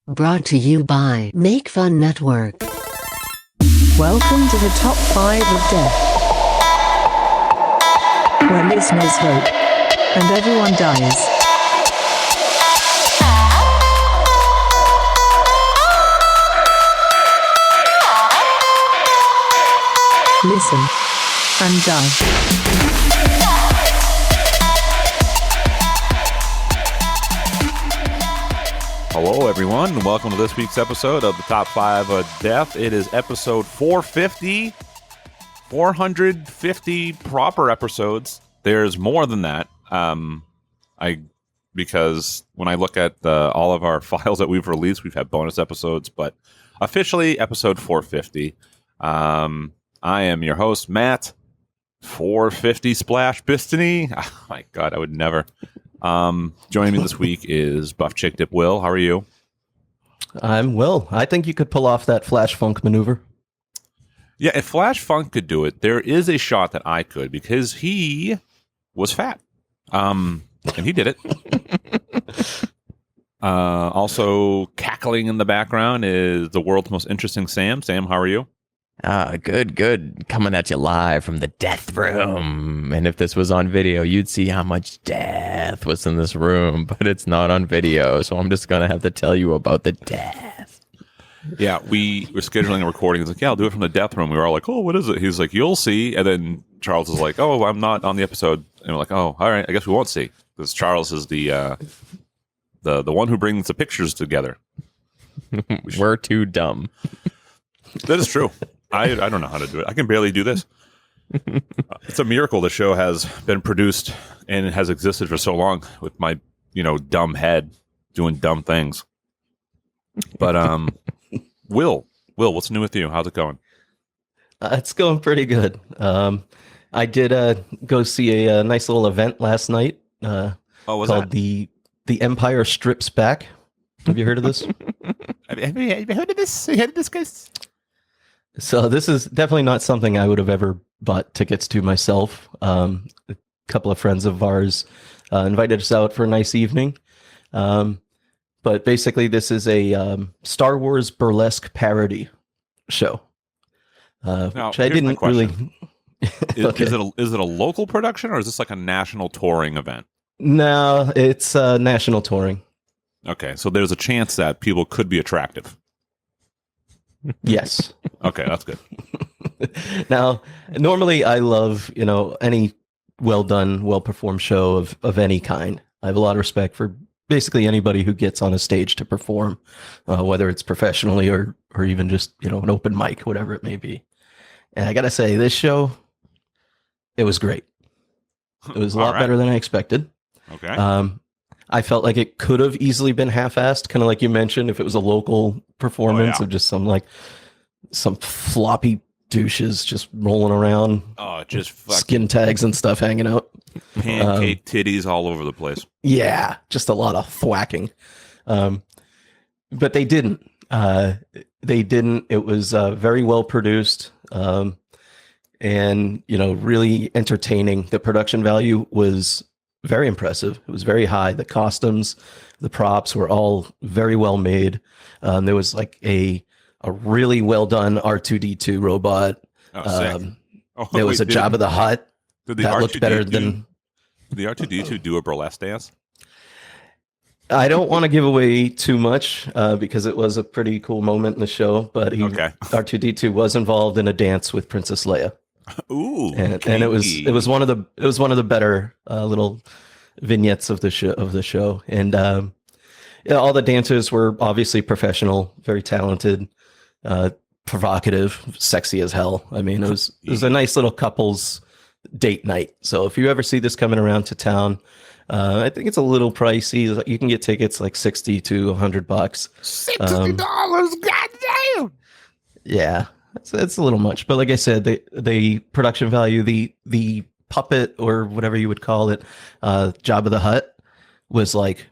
Brought to you by Make Fun Network. Welcome to the Top 5 of Death, where listeners vote, and everyone dies. Listen and die. Hello, everyone, and welcome to this week's episode of the Top 5 of Death. It is episode 450. 450 proper episodes. There's more than that. Because when I look at all of our files that we've released, we've had bonus episodes, but officially episode 450. I am your host, Matt. 450 Splash Bistany. Oh my God, I would never. Joining me this week is Buff Chick Dip Will. How are you? I'm Will. I think you could pull off that Flash Funk maneuver. Yeah, if Flash Funk could do it, there is a shot that I could because he was fat. And he did it. Also cackling in the background is the world's most interesting Sam. Sam, how are you? Good. Coming at you live from the death room. And if this was on video, you'd see how much death was in this room, but it's not on video. So I'm just going to have to tell you about the death. Yeah, we were scheduling a recording. He's like, yeah, I'll do it from the death room. We were all like, oh, what is it? He's like, you'll see. And then Charles is like, oh, I'm not on the episode. And we're like, oh, all right, I guess we won't see. Because Charles is the one who brings the pictures together. We're too dumb. That is true. I don't know how to do it. I can barely do this. It's a miracle the show has been produced and has existed for so long with my, dumb head doing dumb things. But Will, what's new with you? How's it going? It's going pretty good. I did go see a nice little event last night Was called that? the Empire Strips Back. Have you heard of this? Have you heard of this? Have you heard of this, guys? So this is definitely not something I would have ever bought tickets to myself. A couple of friends of ours invited us out for a nice evening. But basically, this is a Star Wars burlesque parody show, Now, which I here's my didn't really. question. Okay. Is it a local production or is this like a national touring event? No, it's national touring. Okay, so there's a chance that people could be attractive. Yes. Okay, that's good. Now, normally I love, any well done, well performed show of any kind. I have a lot of respect for basically anybody who gets on a stage to perform, whether it's professionally or even just, an open mic, whatever it may be. And I got to say, this show, it was great. It was a lot better than I expected. Okay. I felt like it could have easily been half-assed, kind of like you mentioned, if it was a local performance of just some floppy douches just rolling around. Oh, just skin tags and stuff hanging out. Pancake titties all over the place. Yeah, just a lot of thwacking. But they didn't. It was very well produced and, really entertaining. The production value was very impressive. It was very high. The costumes, the props were all very well made. There was like a really well done R2-D2 robot. There was a Jabba the Hutt that looked better than. Did the R2-D2 do a burlesque dance? I don't want to give away too much because it was a pretty cool moment in the show. But R2-D2 was involved in a dance with Princess Leia. Ooh, and it was one of the better little vignettes of the show, and all the dancers were obviously professional, very talented, provocative, sexy as hell. I mean, it was a nice little couples date night. So if you ever see this coming around to town, I think it's a little pricey. You can get tickets like $60 to $100. $60, goddamn. Yeah. It's a little much, but like I said, the production value, the puppet or whatever you would call it, Jabba the Hutt was like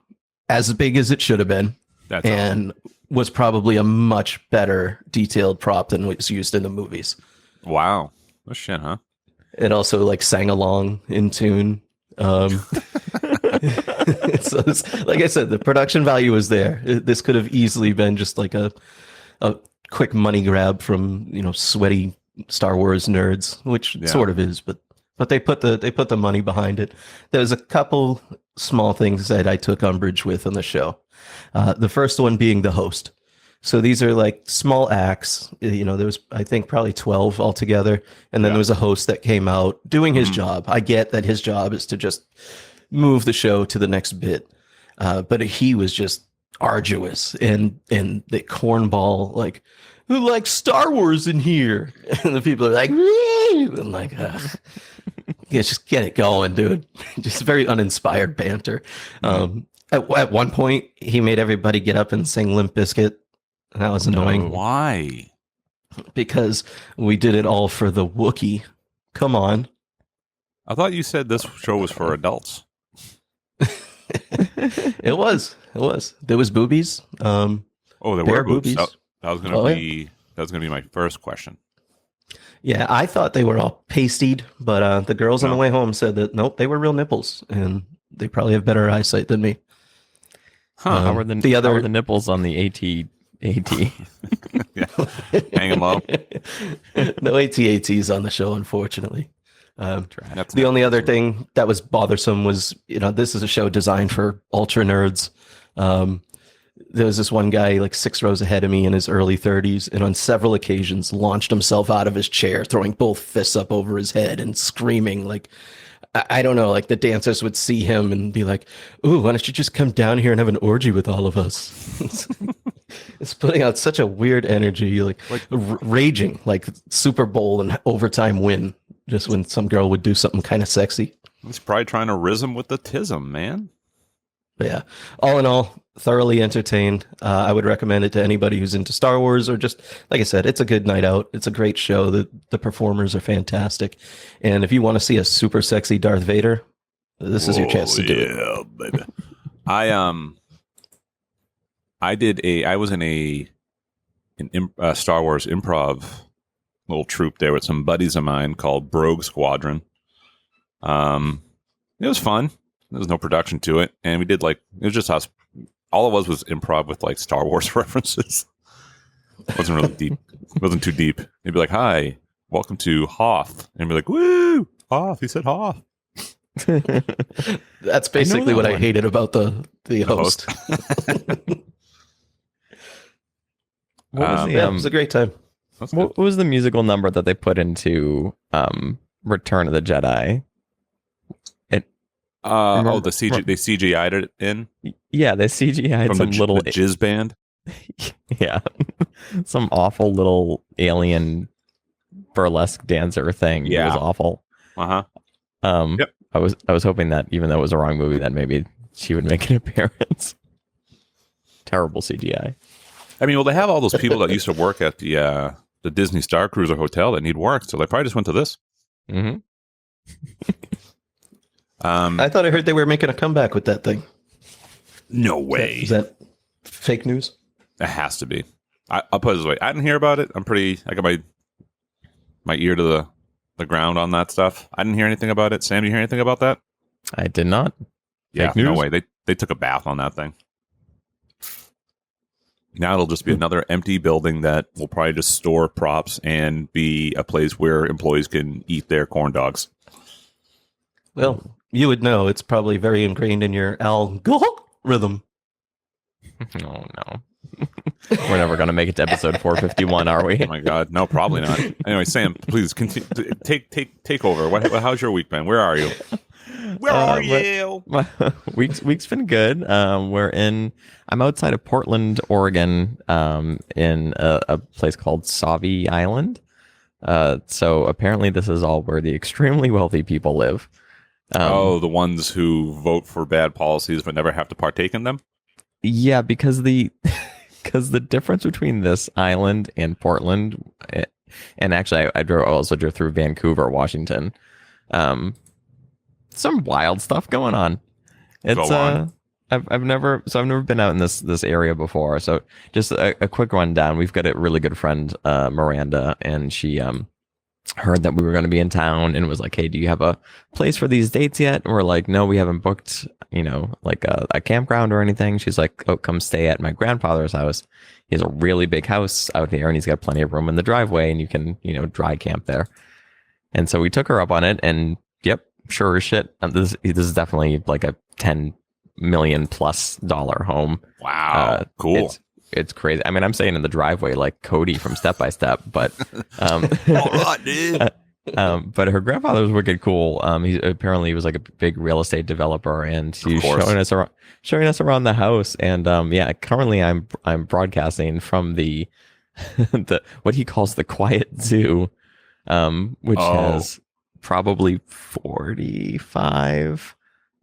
as big as it should have been, and was probably a much better detailed prop than was used in the movies. Wow, oh shit, huh? It also like sang along in tune. So like I said, the production value was there. This could have easily been just like a quick money grab from sweaty Star Wars nerds, which sort of is, but they put the money behind it. There's a couple small things that I took umbrage with on the show. The first one being the host. So these are like small acts. There was, I think, probably 12 altogether. And then there was a host that came out doing his job. I get that his job is to just move the show to the next bit. But he was just arduous and the cornball, like, who likes Star Wars in here? And the people are like, I'm like, yeah, just get it going, dude. Just very uninspired banter. At one point, he made everybody get up and sing Limp Bizkit. And that was annoying. Why? Because we did it all for the Wookiee. Come on. I thought you said this show was for adults. It was. There was boobies. There were boobies. That was gonna be my first question. Yeah, I thought they were all pasted, but the girls on the way home said that nope, they were real nipples, and they probably have better eyesight than me. How were the nipples on the AT? Yeah. Hang them low. No AT-ATs on the show, unfortunately. The only other thing that was bothersome was, this is a show designed for ultra nerds. There was this one guy like 6 rows ahead of me in his early 30s, and on several occasions launched himself out of his chair, throwing both fists up over his head and screaming like, I don't know, like the dancers would see him and be like, ooh, why don't you just come down here and have an orgy with all of us? It's putting out such a weird energy, like raging, like Super Bowl and overtime win, just when some girl would do something kind of sexy. He's probably trying to rism with the tism, man. But yeah, all in all, thoroughly entertained. I would recommend it to anybody who's into Star Wars, or just, like I said, it's a good night out. It's a great show. The performers are fantastic. And if you want to see a super sexy Darth Vader, this is your chance to do it. Yeah, baby. I was in a Star Wars improv little troupe there with some buddies of mine called Brogue Squadron. It was fun. There was no production to it, and we did it was just us. All it was improv with like Star Wars references. It wasn't really deep. It wasn't too deep. They'd be like, "Hi, welcome to Hoth," and be like, "Woo, Hoth!" He said Hoth. That's basically what I hated about the host. It was a great time. What was the musical number that they put into Return of the Jedi? They CGI'd it in? Yeah, they CGI'd from some little the jizz band. Yeah. Some awful little alien burlesque dancer thing. Yeah. It was awful. Yep. I was hoping that even though it was a wrong movie, that maybe she would make an appearance. Terrible CGI. I mean, well, they have all those people that used to work at the Disney Star Cruiser Hotel that need work, so they probably just went to this. Mm-hmm. I thought I heard they were making a comeback with that thing. No way. Is that fake news? It has to be. I'll put it this way. I didn't hear about it. I got my ear to the ground on that stuff. I didn't hear anything about it. Sam, you hear anything about that? I did not. Yeah, fake news? No way. They took a bath on that thing. Now it'll just be another empty building that will probably just store props and be a place where employees can eat their corn dogs. Well, you would know. It's probably very ingrained in your algorithm. Oh, no. We're never going to make it to episode 451, are we? Oh, my God. No, probably not. Anyway, Sam, please continue. Take over. How's your week been? Where are you? Where are you? Week's been good. I'm outside of Portland, Oregon, in a place called Sauvie Island. So apparently this is all where the extremely wealthy people live. The ones who vote for bad policies but never have to partake in them? Yeah, because the difference between this island and Portland, and actually I also drove through Vancouver, Washington. Some wild stuff going on. It's I've never been out in this area before. So just a quick rundown. We've got a really good friend, Miranda, and she heard that we were going to be in town and was like, hey, do you have a place for these dates yet? And we're like, no, we haven't booked, like a campground or anything. She's like, oh, come stay at my grandfather's house. He has a really big house out here and he's got plenty of room in the driveway and you can, dry camp there. And so we took her up on it and yep, sure as shit. This is definitely like a $10 million plus home. Wow. Cool. It's crazy. I mean, I'm saying in the driveway like Cody from Step by Step, but all right, dude. But her grandfather was wicked cool. He was like a big real estate developer, and he's showing us around the house. And currently I'm broadcasting from the what he calls the quiet zoo, which has probably 45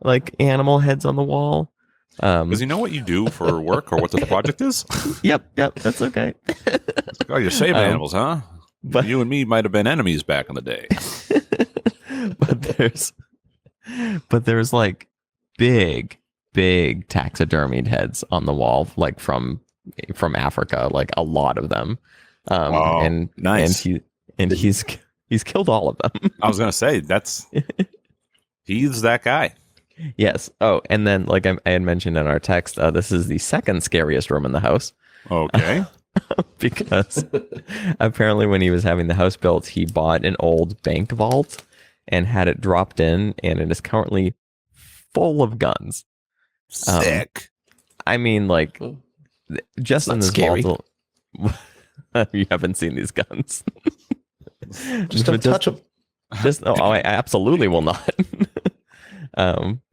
like animal heads on the wall. Does he know what you do for work or what the project is? Yep, that's okay. Oh, you're saving animals, huh? But you and me might have been enemies back in the day. but there's like big taxidermied heads on the wall, like from Africa, like a lot of them. And nice. And he's killed all of them. I was gonna say he's that guy. Yes. Oh, and then like I had mentioned in our text, this is the second scariest room in the house. Okay. Because apparently when he was having the house built, he bought an old bank vault and had it dropped in, and it is currently full of guns. Sick. I mean, like, just in this scary. vault. You haven't seen these guns. Just don't touch them. I absolutely will not.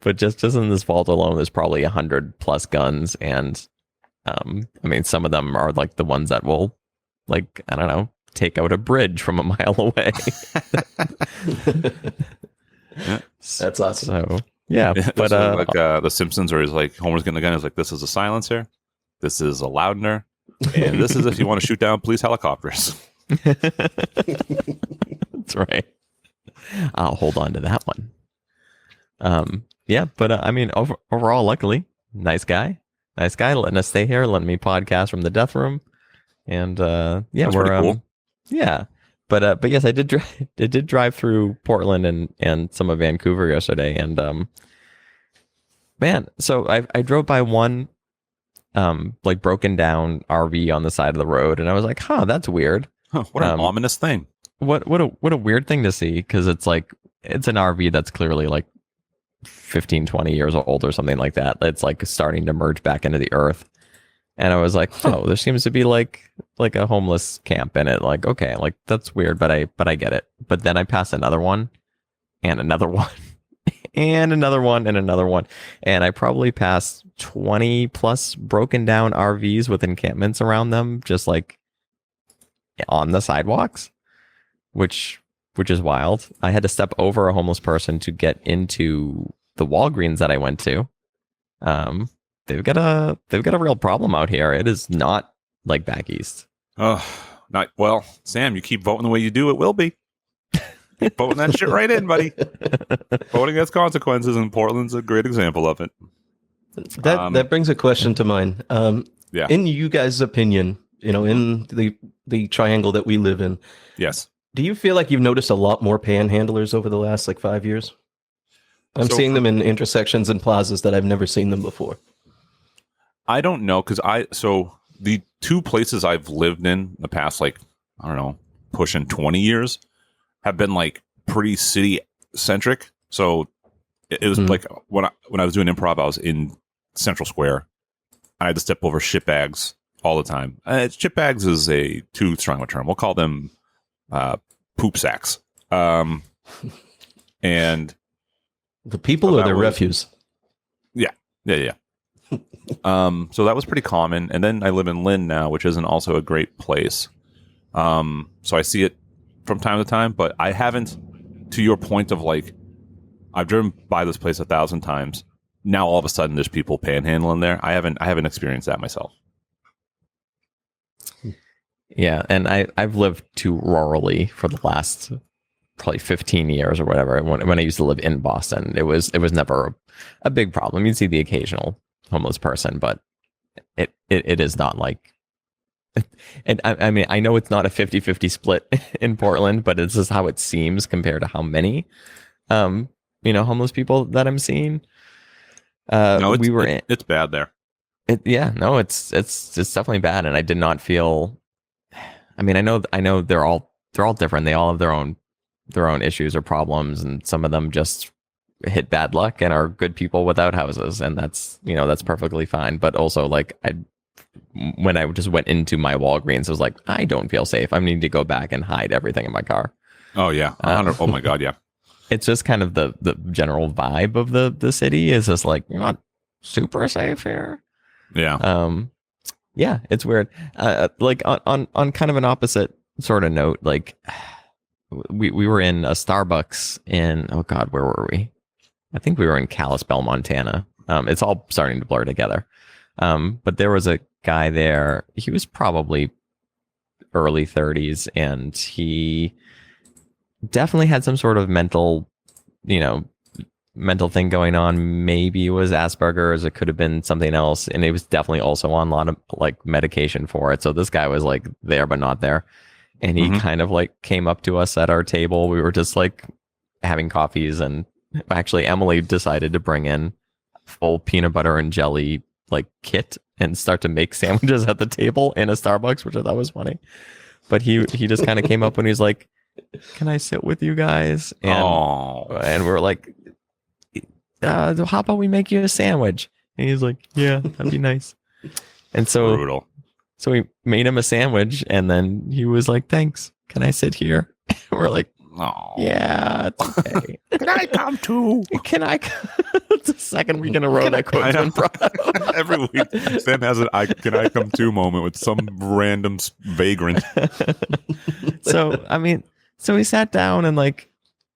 But just in this vault alone, there's probably 100 plus guns, and I mean, some of them are like the ones that will, like, I don't know, take out a bridge from a mile away. That's awesome. So yeah, but like the Simpsons, where he's like, Homer's getting the gun. He's like, this is a silencer, this is a loudener, and this is if you want to shoot down police helicopters. That's right. I'll hold on to that one. Yeah, but I mean, overall, luckily, nice guy, letting us stay here, letting me podcast from the death room, and we're cool. Yeah, but yes, I did drive through Portland and some of Vancouver yesterday, and man, so I drove by one like broken down RV on the side of the road, and I was like, huh, that's weird. Huh, what an ominous thing. What a weird thing to see, because it's like it's an RV that's clearly like 15, 20 years old or something like that. It's like starting to merge back into the earth. And I was like, oh, there seems to be like a homeless camp in it. Like, okay, like that's weird, but I get it. But then I passed another one and another one and another one and another one. And I probably passed 20 plus broken down RVs with encampments around them, just like on the sidewalks, which is wild. I had to step over a homeless person to get into the Walgreens that I went to. They've got a real problem out here. It is not like back east. Oh, not well, Sam. You keep voting the way you do, it will be. Keep voting that shit right in, buddy. Voting has consequences, and Portland's a great example of it. That brings a question to mind. Yeah. In you guys' opinion, in the triangle that we live in, Yes. do you feel like you've noticed a lot more panhandlers over the last 5 years? I'm seeing them in intersections and plazas that I've never seen them before. I don't know, because the two places I've lived in the past, I don't know, pushing 20 years, have been like pretty city centric. So it was like when I was doing improv, I was in Central Square. I had to step over shitbags all the time. Shitbags is a too strong a term. We'll call them poop sacks. And the people or their refuse? Yeah. So that was pretty common. And then I live in Lynn now, which isn't also a great place. So I see it from time to time, but I haven't, to your point of like, I've driven by this place 1,000 times. Now all of a sudden there's people panhandling there. I haven't experienced that myself. Yeah, and I've lived too rurally for the last probably 15 years or whatever. When I used to live in Boston, it was never a big problem. You'd see the occasional homeless person, but it is not like And I mean, I know it's not a 50-50 split in Portland, but it's just how it seems compared to how many, homeless people that I'm seeing. No, It's bad there. It's definitely bad, and I did not feel. I mean, I know they're all different. They all have their own issues or problems, and some of them just hit bad luck and are good people without houses, and that's perfectly fine. But also, like, when I just went into my Walgreens, I was like, I don't feel safe. I need to go back and hide everything in my car. Oh yeah, oh my god, yeah. It's just kind of the general vibe of the city is just like, you're not super safe here. Yeah. Yeah, it's weird. Like on kind of an opposite sort of note, like we were in a Starbucks in, oh God, where were we? I think we were in Kalispell, Montana. It's all starting to blur together. But there was a guy there. He was probably early 30s, and he definitely had some sort of mental thing going on. Maybe it was Asperger's. It could have been something else. And it was definitely also on a lot of like medication for it. So this guy was like there, but not there. And he kind of like came up to us at our table. We were just like having coffees, and actually Emily decided to bring in full peanut butter and jelly like kit and start to make sandwiches at the table in a Starbucks, which I thought was funny. But he just kind of came up and he's like, can I sit with you guys? And we're like, how about we make you a sandwich? And he's like, yeah, that'd be nice. And so brutal. So we made him a sandwich, and then he was like, thanks. Can I sit here? We're like, Oh. yeah, it's okay. Can I come too? Can I come? It's the second week in a row that quote's been brought up. Every week, Sam has an can I come too moment with some random vagrant. So, I mean, so we sat down and like,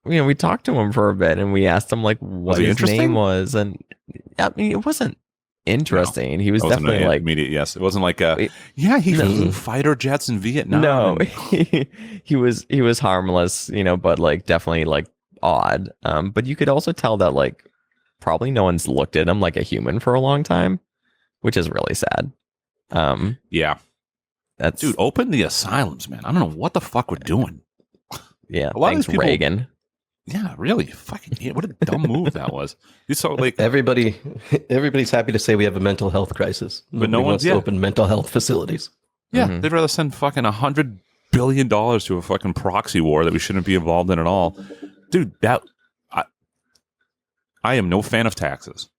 we talked to him for a bit, and we asked him like what his name was. And I mean, it wasn't interesting. No, he was definitely like immediate. Yes, it wasn't like he flew fighter jets in Vietnam. No, he was harmless, but like definitely like odd. But you could also tell that like probably no one's looked at him like a human for a long time, which is really sad. Yeah, dude, open the asylums, man. I don't know what the fuck we're doing. Yeah, thanks Reagan. Yeah, really, fucking what a dumb move that was. You saw like everybody's happy to say we have a mental health crisis, but no one wants to open mental health facilities. Yeah, they'd rather send fucking $100 billion to a fucking proxy war that we shouldn't be involved in at all, dude. I am no fan of taxes,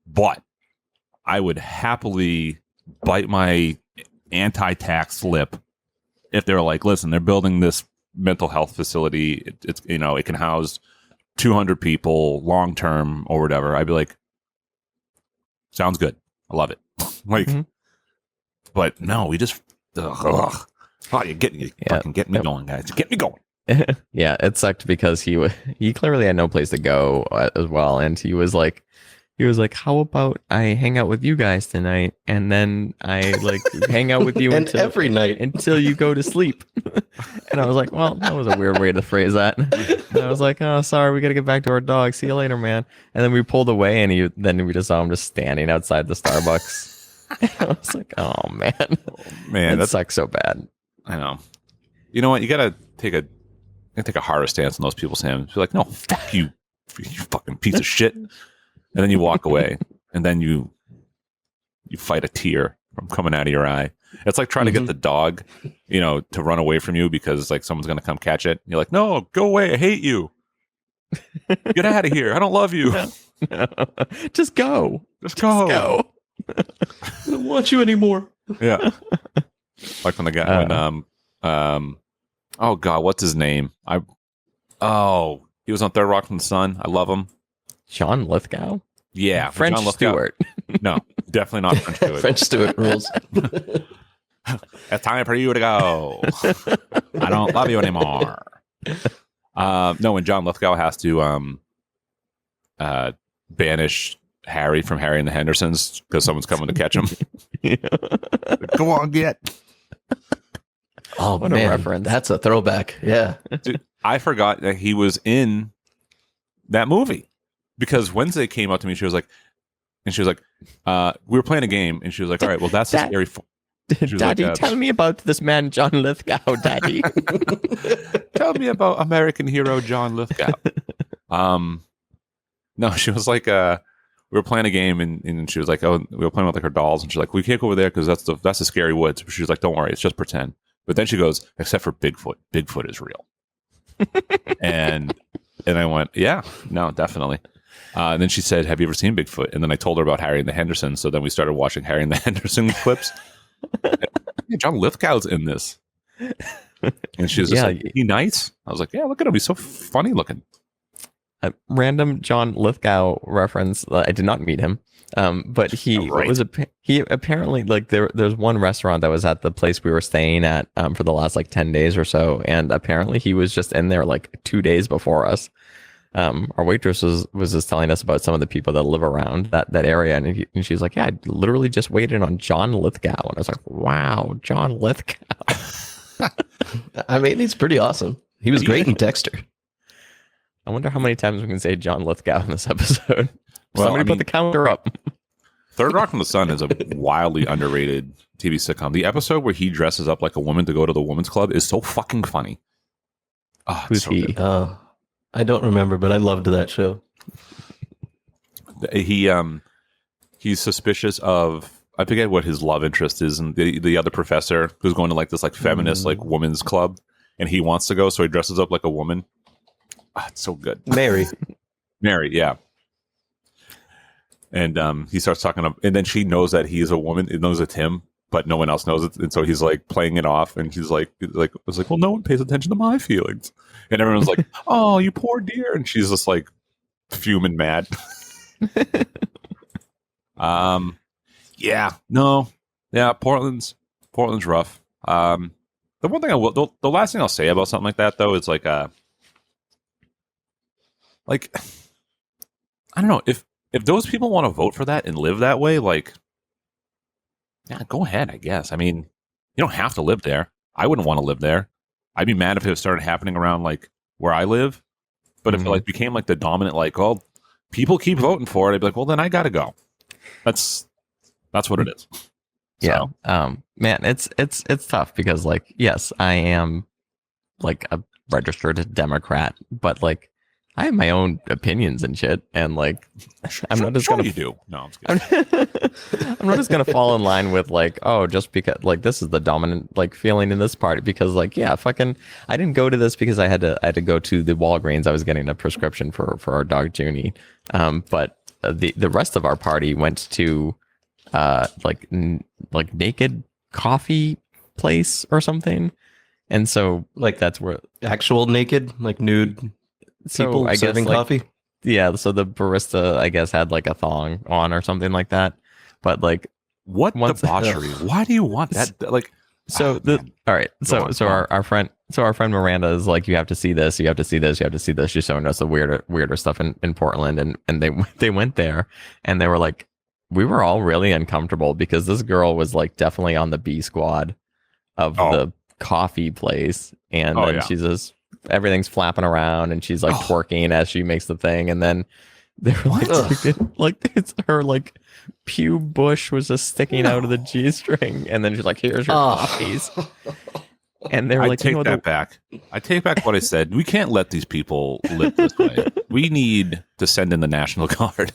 but I would happily bite my anti-tax lip if they were like, listen, they're building this mental health facility. It's it can house 200 people long term or whatever. I'd be like, sounds good. I love it. Like, but no, we just fucking get me going, guys. Get me going. Yeah, it sucked because he clearly had no place to go as well, and he was like, how about I hang out with you guys tonight, and then I like hang out with you every night until you go to sleep. And I was like, well, that was a weird way to phrase that. And I was like, oh, sorry, we got to get back to our dog. See you later, man. And then we pulled away, and then we just saw him just standing outside the Starbucks. I was like, oh man, that sucks so bad. I know. You know what? You gotta take a harder stance on those people, Sam. Be like, no, fuck you, you fucking piece of shit. And then you walk away, and then you fight a tear from coming out of your eye. It's like trying to get the dog, to run away from you because like someone's going to come catch it. You're like, no, go away. I hate you. Get out of here. I don't love you. No. Just go. Just go. I don't want you anymore. Yeah. Like when the guy, oh God, what's his name? He was on Third Rock from the Sun. I love him. John Lithgow? Yeah. French John Lithgow. Stewart. No, definitely not French Stewart. French Stewart rules. It's time for you to go. I don't love you anymore. No, when John Lithgow has to banish Harry from Harry and the Hendersons because someone's coming to catch him. Go on, get. Oh, what man, a reference. That's a throwback. Yeah. Dude, I forgot that he was in that movie because Wednesday came up to me. She was like, we were playing a game, and she was like, all right, well, that's the scary. She was Daddy, like, tell me about this man, John Lithgow, Daddy. tell me about American hero John Lithgow. No, she was like, we were playing a game, and she was like, oh, we were playing with like her dolls, and she's like, we can't go over there because that's the scary woods. She was like, don't worry, it's just pretend. But then she goes, except for Bigfoot. Bigfoot is real. and I went, yeah, no, definitely. And then she said, have you ever seen Bigfoot? And then I told her about Harry and the Hendersons. So then we started watching Harry and the Henderson clips. Yeah, John Lithgow's in this. And she was just like, he nice? I was like, yeah, look at him. He's so funny looking. A random John Lithgow reference. I did not meet him, but he apparently like there's one restaurant that was at the place we were staying at for the last like 10 days or so, and apparently he was just in there like 2 days before us. Our waitress was just telling us about some of the people that live around that area, and she's like, yeah, I literally just waited on John Lithgow, and I was like, wow, John Lithgow. I mean, he's pretty awesome. He was great in Dexter. I wonder how many times we can say John Lithgow in this episode. Well, Somebody put the counter up. Third Rock from the Sun is a wildly underrated TV sitcom. The episode where he dresses up like a woman to go to the women's club is so fucking funny. Oh, Who's so he? good. I don't remember, but I loved that show. He's suspicious of, I forget what his love interest is, and the other professor who's going to like this like feminist like women's club, and he wants to go, so he dresses up like a woman. It's so good. Mary, yeah. And he starts talking up, and then she knows that he is a woman. It knows it's him, but no one else knows it. And so he's like playing it off, and he's like, well, no one pays attention to my feelings. And everyone's like, oh, you poor dear. And she's just like fuming mad. Portland's rough. The one thing the last thing I'll say about something like that though is like I don't know, if those people want to vote for that and live that way, like, yeah, go ahead, I guess. I mean, you don't have to live there. I wouldn't want to live there. I'd be mad if it started happening around like where I live. But if it like became like the dominant, like, oh, people keep voting for it, I'd be like, well, then I gotta go. That's what it is. Yeah. Man, it's tough because like, yes, I am like a registered Democrat, but like I have my own opinions and shit, and like I'm not just gonna. You do. No, I'm just kidding. I'm not just gonna fall in line with like, oh, just because like this is the dominant like feeling in this party, because like, yeah, fucking, I didn't go to this because I had to go to the Walgreens. I was getting a prescription for our dog Junie, but the rest of our party went to like Naked Coffee place or something, and so like that's where actual naked, like nude. People I serving guess, coffee. Yeah, so the barista, I guess, had like a thong on or something like that. But like, what debauchery? Why do you want that? Like, so all right. So our friend Miranda is like, you have to see this. You have to see this. You have to see this. She's showing us the weirder stuff in Portland, and they went there, and they were like, we were all really uncomfortable because this girl was like definitely on the B squad of the coffee place, and then she's just. Everything's flapping around and she's like twerking as she makes the thing, and then they were like it's her like pube bush was just sticking out of the G-string, and then she's like, here's your coffees. And they were like, take that back. I take back what I said. We can't let these people live this way. We need to send in the National Guard.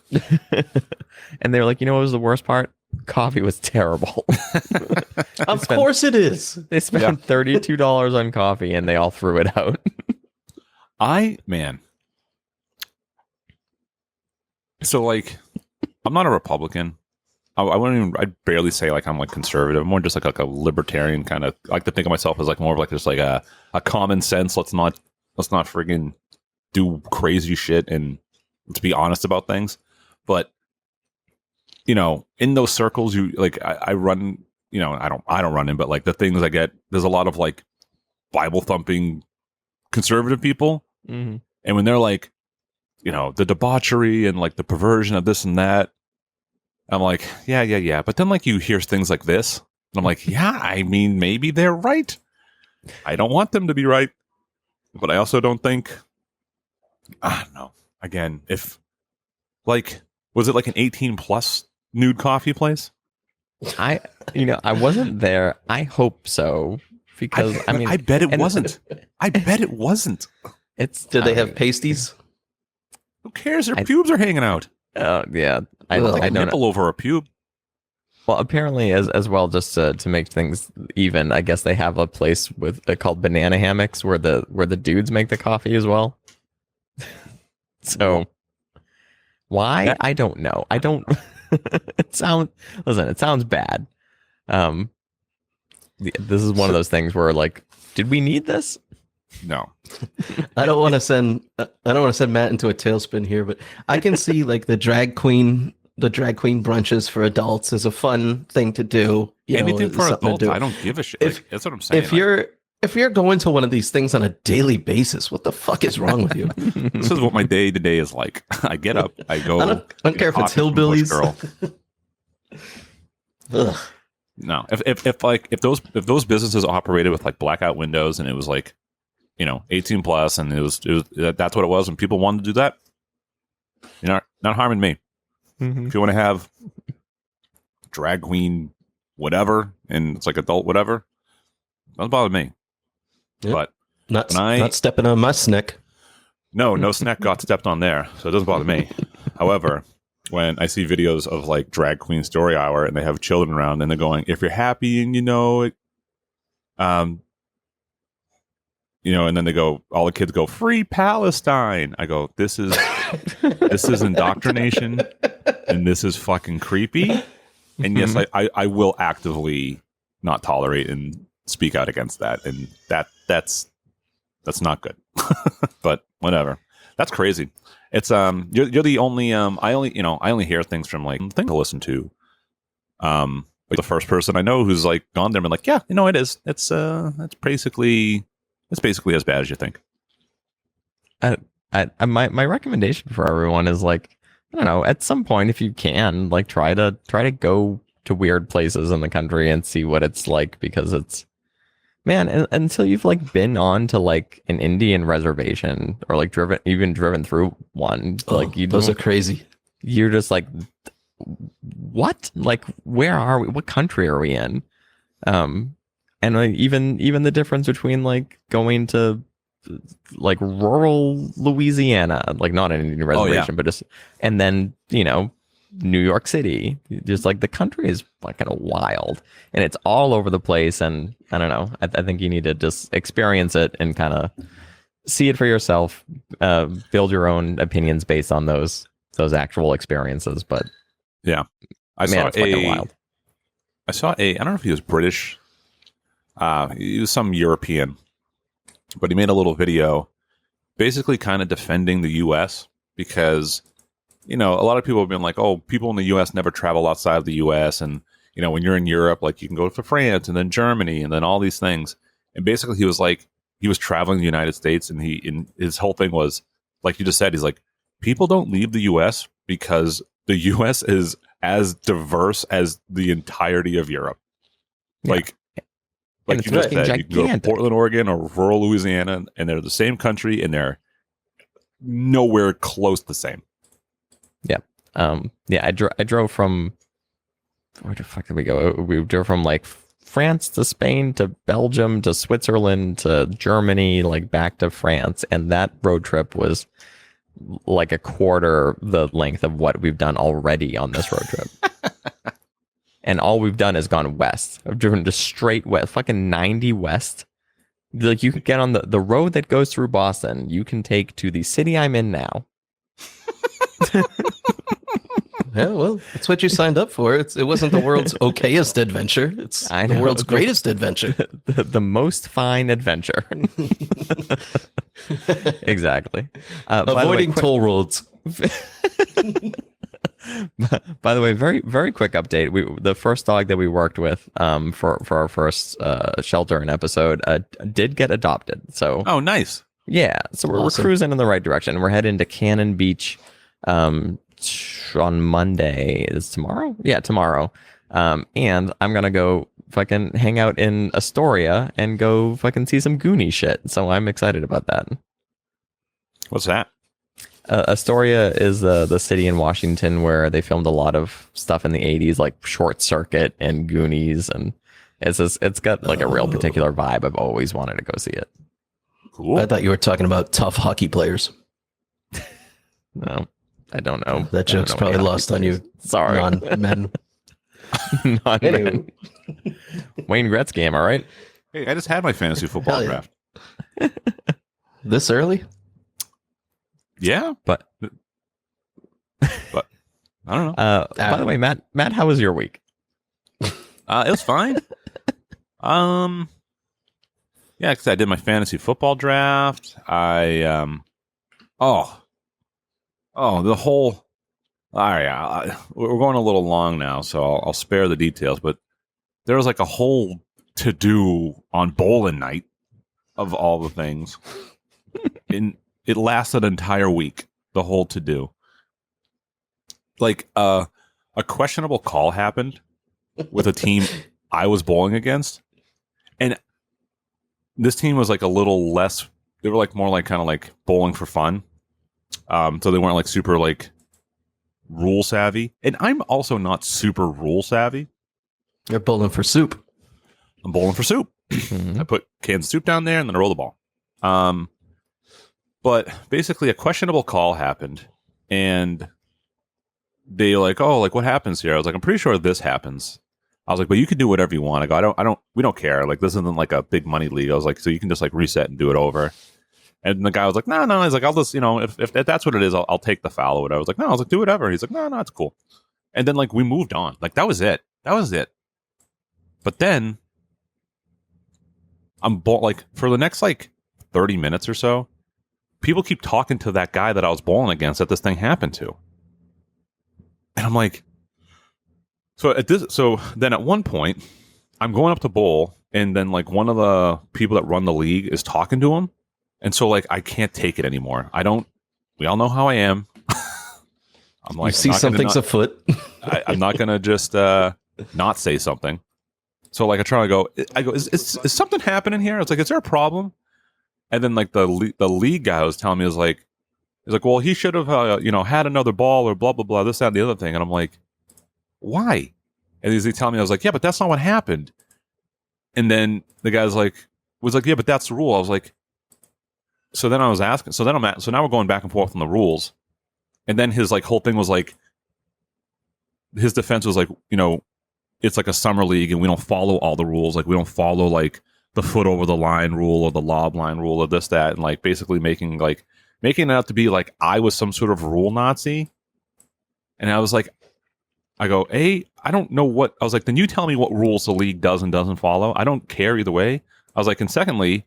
And they were like, you know what was the worst part? Coffee was terrible. Of course it is. They spent $32 on coffee and they all threw it out. So like, I'm not a Republican. I'd barely say like I'm like conservative. I'm more just like a libertarian kind of. I like to think of myself as like more of like just like a common sense. Let's not friggin' do crazy shit and let's be honest about things. But you know, in those circles, you like I run. You know, I don't run in, but like the things I get, there's a lot of like Bible thumping conservative people, and when they're like, you know, the debauchery and like the perversion of this and that, I'm like, yeah. But then like you hear things like this, and I'm like, yeah, I mean, maybe they're right. I don't want them to be right, but I also don't think. I don't know. Again, if like, was it like an 18+ nude coffee place? I wasn't there. I hope so because I bet it wasn't. I bet it wasn't. Did they have pasties? Who cares? Their pubes are hanging out. Yeah. I Like a don't know. nipple over a pube. Well, apparently, as well, just to make things even, I guess they have a place called banana hammocks where the dudes make the coffee as well. So, why? I don't know. I don't. It sounds bad. This is one of those things where, like, did we need this? No. I don't want to send Matt into a tailspin here, but I can see like the drag queen brunches for adults is a fun thing to do. Anything for adults, I don't give a shit. That's what I'm saying. If you're going to one of these things on a daily basis, what the fuck is wrong with you? This is what my day to day is like. I get up, I go. I don't care if it's hillbillies. Girl. No, if those businesses operated with like blackout windows and it was like, 18 plus, and it was that's what it was, and people wanted to do that, you're not harming me. Mm-hmm. If you want to have drag queen whatever, and it's like adult whatever, doesn't bother me. Yep. But not stepping on my snack. No snack got stepped on there, so it doesn't bother me. However, when I see videos of like drag queen story hour and they have children around and they're going, if you're happy and and then they go, all the kids go, free Palestine. I go, this is indoctrination and this is fucking creepy. And yes, I will actively not tolerate and speak out against that. And that's not good. But whatever. That's crazy. It's you're the only I only hear things from like things to listen to. Like the first person I know who's like gone there and been like, yeah, it is. It's basically as bad as you think. My recommendation for everyone is like, I don't know, at some point if you can, like try to go to weird places in the country and see what it's like, because it's, man, until you've like been on to like an Indian reservation or like driven through one, like those are crazy. You're just like, what? Like, where are we? What country are we in? And like even the difference between like going to like rural Louisiana, like not an Indian reservation, but just, and then New York City, just like the country is like kind of wild and it's all over the place. And I don't know, I think you need to just experience it and kind of see it for yourself, build your own opinions based on those actual experiences. But yeah, I saw I don't know if he was British. He was some European, but he made a little video basically kind of defending the U.S. because, a lot of people have been like, oh, people in the U.S. never travel outside of the U.S. And, when you're in Europe, like you can go to France and then Germany and then all these things. And basically he was like, he was traveling the United States and his whole thing was, like you just said, he's like, people don't leave the U.S. because the U.S. is as diverse as the entirety of Europe. Yeah. Like you just said, you can go to Portland, Oregon, or rural Louisiana, and they're the same country, and they're nowhere close to the same. Yeah. I drove from, where the fuck did we go? We drove from like France to Spain to Belgium to Switzerland to Germany, like back to France, and that road trip was like a quarter the length of what we've done already on this road trip. And all we've done is gone west. I've driven just straight west, fucking 90 west. Like you could get on the road that goes through Boston. You can take to the city I'm in now. Yeah, well, that's what you signed up for. It wasn't the world's okayest adventure. It's the world's greatest adventure. The most fine adventure. Exactly. Avoiding toll roads. By the way, very, very quick update. The first dog that we worked with for our first shelter and episode did get adopted. So Nice. Yeah, so we're cruising in the right direction. We're heading to Cannon Beach on Monday. Is tomorrow? Yeah, tomorrow. And I'm gonna go fucking hang out in Astoria and go fucking see some Goonie shit. So I'm excited about that. What's that? Astoria is the city in Washington where they filmed a lot of stuff in the 80s, like Short Circuit and Goonies, and it's got like a real particular vibe. I've always wanted to go see it. Cool. I thought you were talking about tough hockey players. No, I don't know. That joke's probably lost on you. Sorry. Non-men. Non-men. Wayne Gretzky, am I right? Hey, I just had my fantasy football Hell yeah. draft. This early? Yeah, But I don't know. by the way, Matt, how was your week? It was fine. Yeah, because I did my fantasy football draft. The whole. All right, we're going a little long now, so I'll spare the details. But there was like a whole to do on bowling night of all the things. It lasted an entire week. The whole to do. Like a questionable call happened with a team I was bowling against, and this team was like a little less. They were like more like kind of like bowling for fun. So they weren't like super like rule savvy, and I'm also not super rule savvy. You're bowling for soup. I'm bowling for soup. I put cans of soup down there and then I roll the ball. But basically a questionable call happened and they like, oh, like what happens here? I was like, I'm pretty sure this happens. I was like, but you can do whatever you want. I go, we don't care. Like this isn't like a big money league. I was like, so you can just like reset and do it over. And the guy was like, no. He's like, I'll just, if that's what it is, I'll take the foul or whatever. I was like, no. I was like, do whatever. He's like, no, it's cool. And then like we moved on. Like that was it. But then I'm like for the next like 30 minutes or so, people keep talking to that guy that I was bowling against that this thing happened to. And I'm like, so then at one point, I'm going up to bowl, and then like one of the people that run the league is talking to him. And so like I can't take it anymore. We all know how I am. I'm like, you see something's afoot. I'm not gonna just not say something. So like I go, is something happening here? It's like, is there a problem? And then like the league guy was telling me he's like, well, he should have had another ball or blah blah blah, this, that, and the other thing. And I'm like, why? And he's telling me, I was like, yeah, but that's not what happened. And then the guy's like, yeah, but that's the rule. I was like, so then I was asking, so now we're going back and forth on the rules. And then his like whole thing was like, his defense was like, it's like a summer league and we don't follow all the rules. Like we don't follow like the foot over the line rule or the lob line rule or this, that, and like basically making it out to be like I was some sort of rule Nazi. And I was like, I don't know what, I was like, then you tell me what rules the league does and doesn't follow. I don't care either way. I was like, and secondly,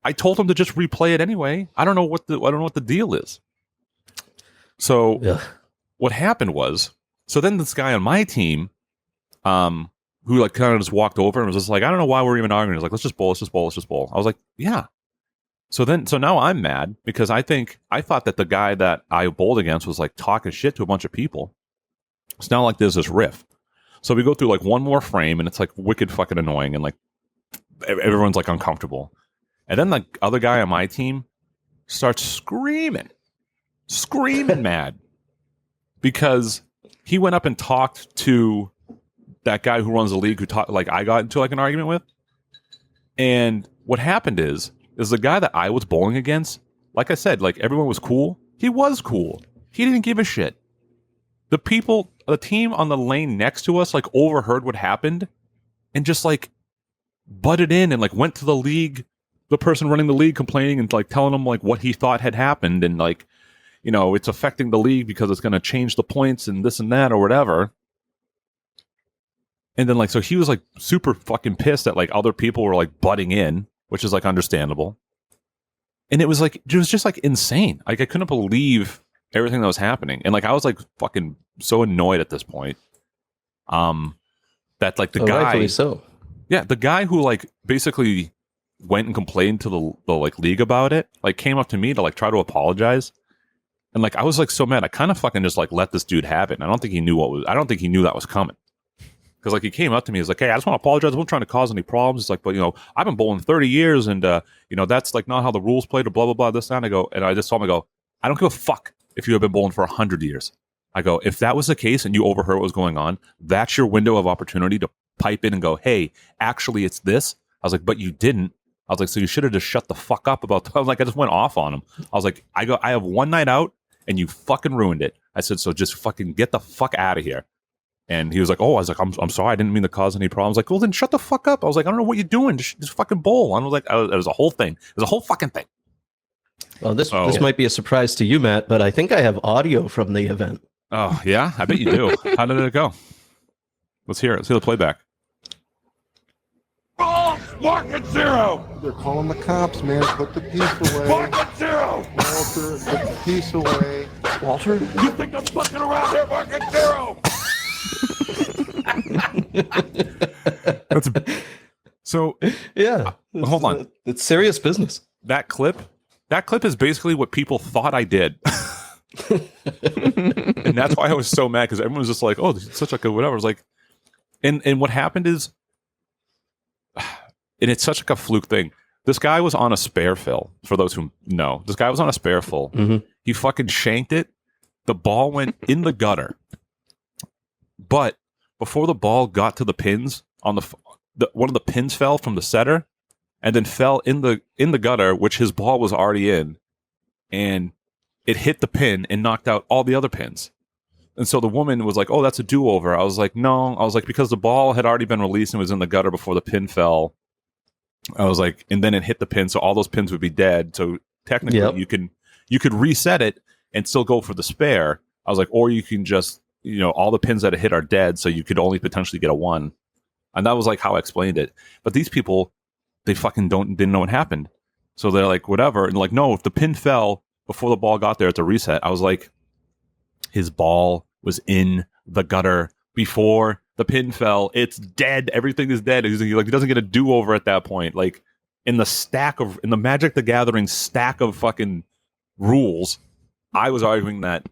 I told him to just replay it anyway. I don't know what the deal is. So What happened was, so then this guy on my team, who like kind of just walked over and was just like, I don't know why we're even arguing. He's like, let's just bowl. I was like, yeah. So now I'm mad because I thought that the guy that I bowled against was like talking shit to a bunch of people. It's now like there's this riff. So we go through like one more frame and it's like wicked fucking annoying and like everyone's like uncomfortable. And then the other guy on my team starts screaming mad because he went up and talked to that guy who runs the league I got into like an argument with. And what happened is the guy that I was bowling against, like I said, like everyone was cool. He was cool. He didn't give a shit. The team on the lane next to us like overheard what happened and just like butted in and like went to the person running the league complaining and like telling him like what he thought had happened and like, it's affecting the league because it's going to change the points and this and that or whatever. And then like, so he was like super fucking pissed that like other people were like butting in, which is like understandable. And it was just like insane. Like I couldn't believe everything that was happening. And like, I was like fucking so annoyed at this point. That like the guy, rightfully so. Yeah. The guy who like basically went and complained to the like league about it, like came up to me to like try to apologize. And like, I was like so mad. I kind of fucking just like let this dude have it. And I don't think he knew that was coming. Because like he came up to me, he's like, hey, I just want to apologize. I wasn't trying to cause any problems. It's like, but I've been bowling 30 years and that's like not how the rules played or blah, blah, blah, this, that. And I just told him, I go, I don't give a fuck if you have been bowling for 100 years. I go, if that was the case and you overheard what was going on, that's your window of opportunity to pipe in and go, hey, actually it's this. I was like, but you didn't. I was like, so you should have just shut the fuck up about I was like, I just went off on him. I was like, I have one night out and you fucking ruined it. I said, so just fucking get the fuck out of here. And he was like, oh, I was like, I'm sorry, I didn't mean to cause any problems. Like, well, then shut the fuck up. I was like, I don't know what you're doing. Just fucking bowl. I was like, it was a whole thing. It was a whole fucking thing. Well, this might be a surprise to you, Matt, but I think I have audio from the event. Oh, yeah? I bet you do. How did it go? Let's hear it. Let's hear the playback. Oh, market zero! They're calling the cops, man. Put the piece away. Market zero! Walter, put the piece away. Walter? You think I'm fucking around here? Market zero! So, yeah. Hold on. It's serious business. That clip is basically what people thought I did. And that's why I was so mad, because everyone was just like, oh, this is such like a whatever. I was like, and what happened is, and it's such like a fluke thing. This guy was on a spare fill, for those who know. This guy was on a spare fill. Mm-hmm. He fucking shanked it. The ball went in the gutter. But before the ball got to the pins, on one of the pins fell from the setter and then fell in the gutter, which his ball was already in. And it hit the pin and knocked out all the other pins. And so the woman was like, oh, that's a do-over. I was like, no. I was like, because the ball had already been released and was in the gutter before the pin fell. I was like, and then it hit the pin, so all those pins would be dead. So technically, you could reset it and still go for the spare. I was like, or you can just, all the pins that it hit are dead, so you could only potentially get a 1. And that was like how I explained it. But these people, they fucking didn't know what happened. So they're like, whatever. And like, no, if the pin fell before the ball got there, it's a reset. I was like, his ball was in the gutter before the pin fell. It's dead. Everything is dead. He's like, he doesn't get a do-over at that point. Like, in the Magic the Gathering stack of fucking rules, I was arguing that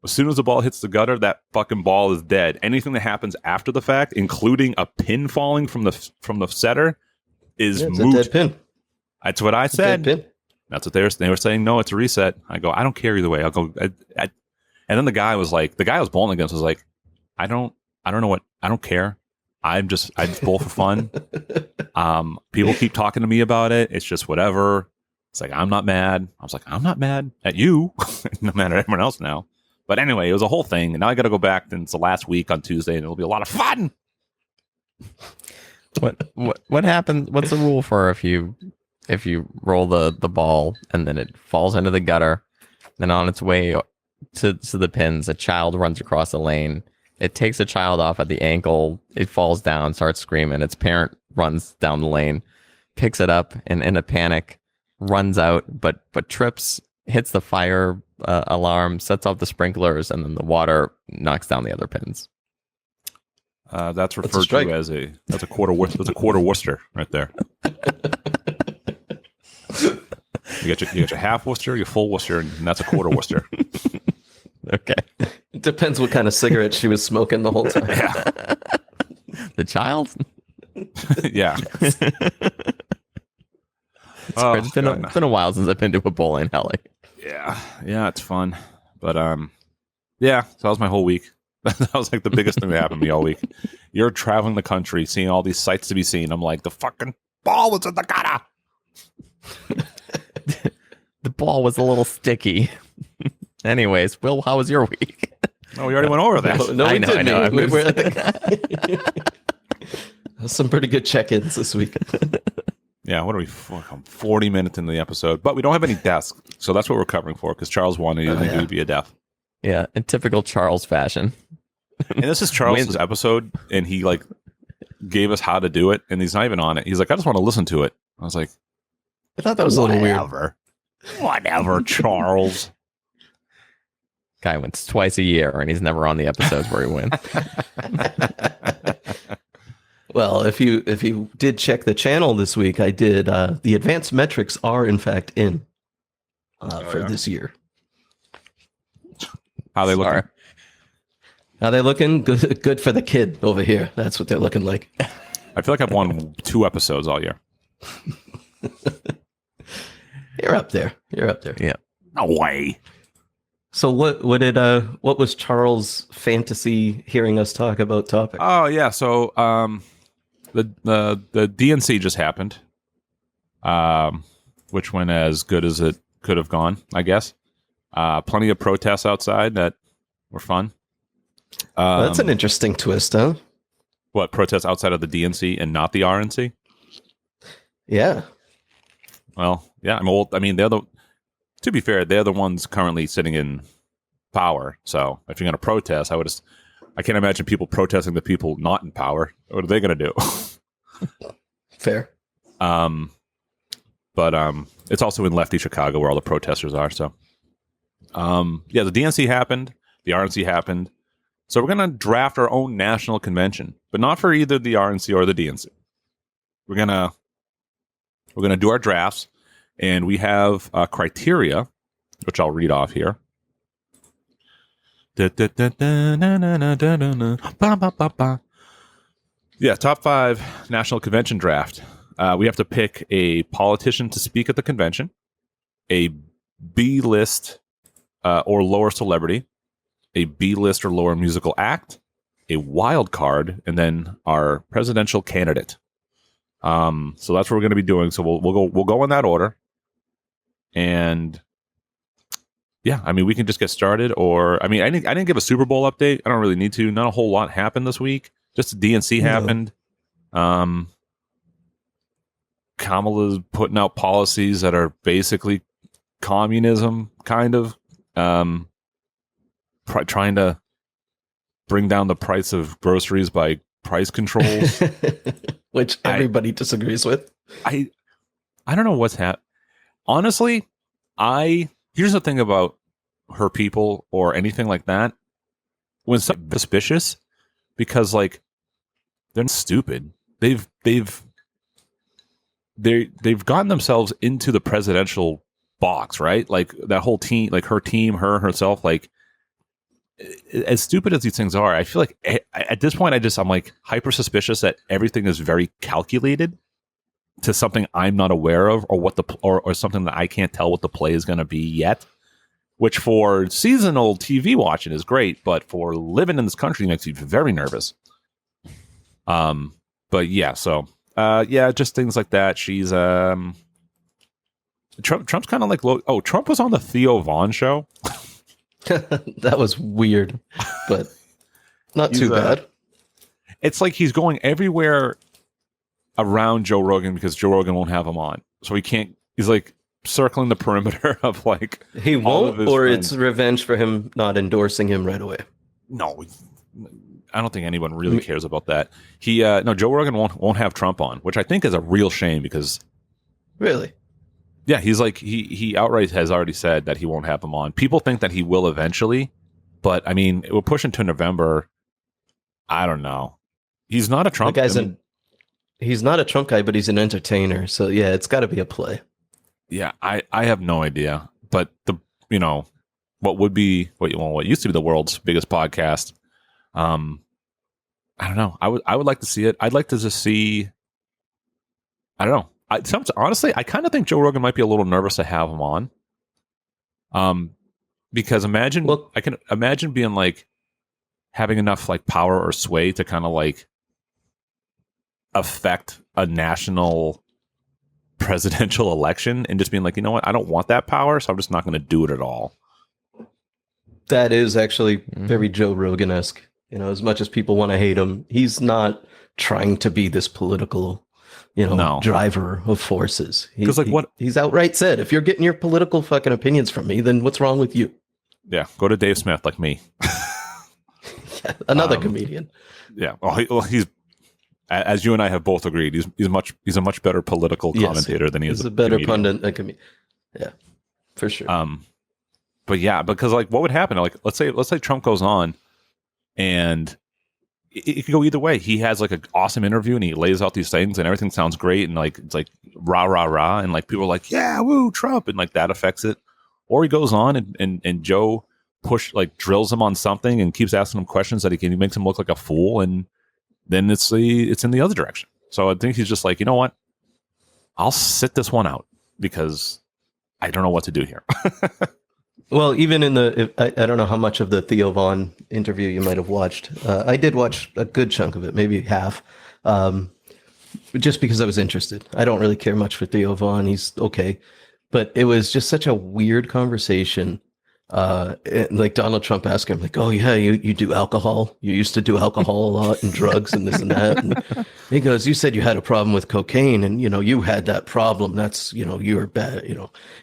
as soon as the ball hits the gutter, that fucking ball is dead. Anything that happens after the fact, including a pin falling from the setter, is moot. A dead pin. That's what I said. That's what they were saying. No, it's a reset. I go, I don't care either way. I'll go. And then the guy was bowling against was like, I don't care. I just bowl for fun. People keep talking to me about it. It's just whatever. It's like, I'm not mad. I was like, I'm not mad at you. I'm not mad at everyone else now. But anyway, it was a whole thing. And now I got to go back, and it's the last week on Tuesday, and it'll be a lot of fun. What happened? What's the rule for if you roll the ball and then it falls into the gutter, then on its way to the pins, a child runs across the lane. It takes a child off at the ankle. It falls down, starts screaming. Its parent runs down the lane, picks it up, and in a panic runs out, but trips, hits the fire alarm, sets off the sprinklers, and then the water knocks down the other pins. That's referred to as a quarter. That's a quarter Worcester right there. You got your half Worcester, your full Worcester, and that's a quarter Worcester. Okay. It depends what kind of cigarette she was smoking the whole time. Yeah. The child? Yeah. It's been a while since I've been to a bowling alley. Yeah, it's fun. But yeah, so that was my whole week. That was like the biggest thing that happened to me all week. You're traveling the country, seeing all these sights to be seen. I'm like, the fucking ball was in the gutter. The ball was a little sticky. Anyways, Will, how was your week? No, we already went over that. No, I know. Some pretty good check-ins this week. Yeah, what are we? 40 minutes into the episode, but we don't have any deaths, so that's what we're covering for. Because Charles won, and he didn't think it would be a death. Yeah, in typical Charles fashion. And this is Charles's episode, and he like gave us how to do it, and he's not even on it. He's like, I just want to listen to it. I was like, I thought that was a little weird. Whatever, Charles. Guy wins twice a year, and he's never on the episodes where he wins. Well, if you did check the channel this week, I did. The advanced metrics are in fact in for this year. How they looking? How they looking? Good for the kid over here. That's what they're looking like. I feel like I've won 2 episodes all year. You're up there. Yeah. No way. So what was Charles' fantasy hearing us talk about topic? Oh yeah, so the DNC just happened, which went as good as it could have gone, I guess. Plenty of protests outside that were fun. That's an interesting twist, huh? What, protests outside of the DNC and not the RNC? Yeah. Well, yeah, to be fair, they're the ones currently sitting in power. So if you're going to protest, I can't imagine people protesting the people not in power. What are they going to do? Fair. But it's also in lefty Chicago where all the protesters are. So, yeah, the DNC happened, the RNC happened. So we're going to draft our own national convention, but not for either the RNC or the DNC. We're gonna do our drafts, and we have criteria, which I'll read off here. Yeah, top 5 national convention draft. We have to pick a politician to speak at the convention, a B-list or lower celebrity, a B-list or lower musical act, a wild card, and then our presidential candidate. So that's what we're going to be doing. So we'll go in that order, and yeah, I mean, we can just get started. Or I didn't give a Super Bowl update. I don't really need to. Not a whole lot happened this week. Just the DNC happened. Kamala's putting out policies that are basically communism, kind of. Trying to bring down the price of groceries by price controls, which everybody disagrees with. I don't know what's happening. Honestly, here's the thing about her people or anything like that. When something suspicious, because like they're stupid. They've gotten themselves into the presidential box, right? Like that whole team, like her team, herself, like. As stupid as these things are, I feel like at this point I'm like hyper suspicious that everything is very calculated to something I'm not aware of, or or something that I can't tell what the play is going to be yet. Which for seasonal TV watching is great, but for living in this country makes you very nervous. But yeah, so yeah, just things like that. She's Trump's kind of like Trump was on the Theo Vaughn show. That was weird, but not too bad. It's like he's going everywhere around Joe Rogan because Joe Rogan won't have him on. So he's like circling the perimeter of like he won't, or friends. It's revenge for him not endorsing him right away. No, I don't think anyone really cares about that. Joe Rogan won't have Trump on, which I think is a real shame because really. Yeah, he's like he outright has already said that he won't have him on. People think that he will eventually, but I mean, we're pushing to November. I don't know. He's not a Trump guy. He's not a Trump guy, but he's an entertainer. So yeah, it's got to be a play. Yeah, I have no idea. But what used to be the world's biggest podcast. I don't know. I would like to see it. I'd like to just see. I don't know. Honestly, I kind of think Joe Rogan might be a little nervous to have him on. Because I can imagine being like having enough like power or sway to kind of like affect a national presidential election and just being like, you know what, I don't want that power, so I'm just not going to do it at all. That is actually very Joe Rogan-esque. As much as people want to hate him, he's not trying to be this political driver of forces. He's outright said, if you're getting your political fucking opinions from me, then what's wrong with you? Yeah, go to Dave Smith like me. Yeah, another comedian. Yeah, well, he's as you and I have both agreed, he's a much better political commentator than he is. He's a better pundit than comedian. Yeah, for sure. But yeah, because like, what would happen? Like, let's say Trump goes on, and it could go either way. He has like an awesome interview and he lays out these things and everything sounds great and like it's like rah rah rah and like people are like, yeah, woo, Trump, and like that affects it. Or he goes on and Joe drills him on something and keeps asking him questions that he makes him look like a fool, and then it's in the other direction. So I think he's just like, you know what, I'll sit this one out because I don't know what to do here. Well, even in I don't know how much of the Theo Vaughn interview you might have watched. I did watch a good chunk of it, maybe half, just because I was interested. I don't really care much for Theo Vaughn. He's okay. But it was just such a weird conversation. Like Donald Trump asked him, like, "Oh yeah, you do alcohol? You used to do alcohol a lot and drugs and this and that." And he goes, "You said you had a problem with cocaine, and you had that problem. That's you were bad."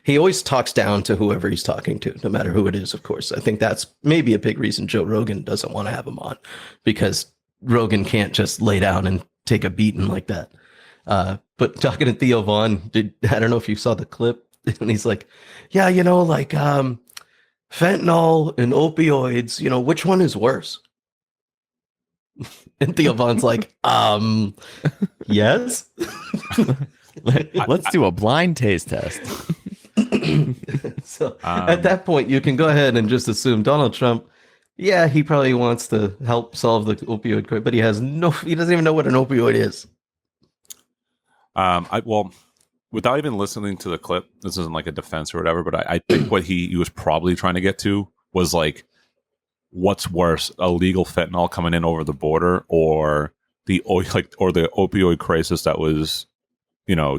He always talks down to whoever he's talking to, no matter who it is. Of course, I think that's maybe a big reason Joe Rogan doesn't want to have him on, because Rogan can't just lay down and take a beating like that. But talking to Theo Vaughn, I don't know if you saw the clip, and he's like, "Yeah, like." Fentanyl and opioids, which one is worse? And Theo Vaughn's like, yes. Let's do a blind taste test. So at that point, you can go ahead and just assume Donald Trump, yeah, he probably wants to help solve the opioid crisis, but he doesn't even know what an opioid is. Without even listening to the clip, this isn't like a defense or whatever, but I think what he was probably trying to get to was like, what's worse, illegal fentanyl coming in over the border, or the opioid crisis that was,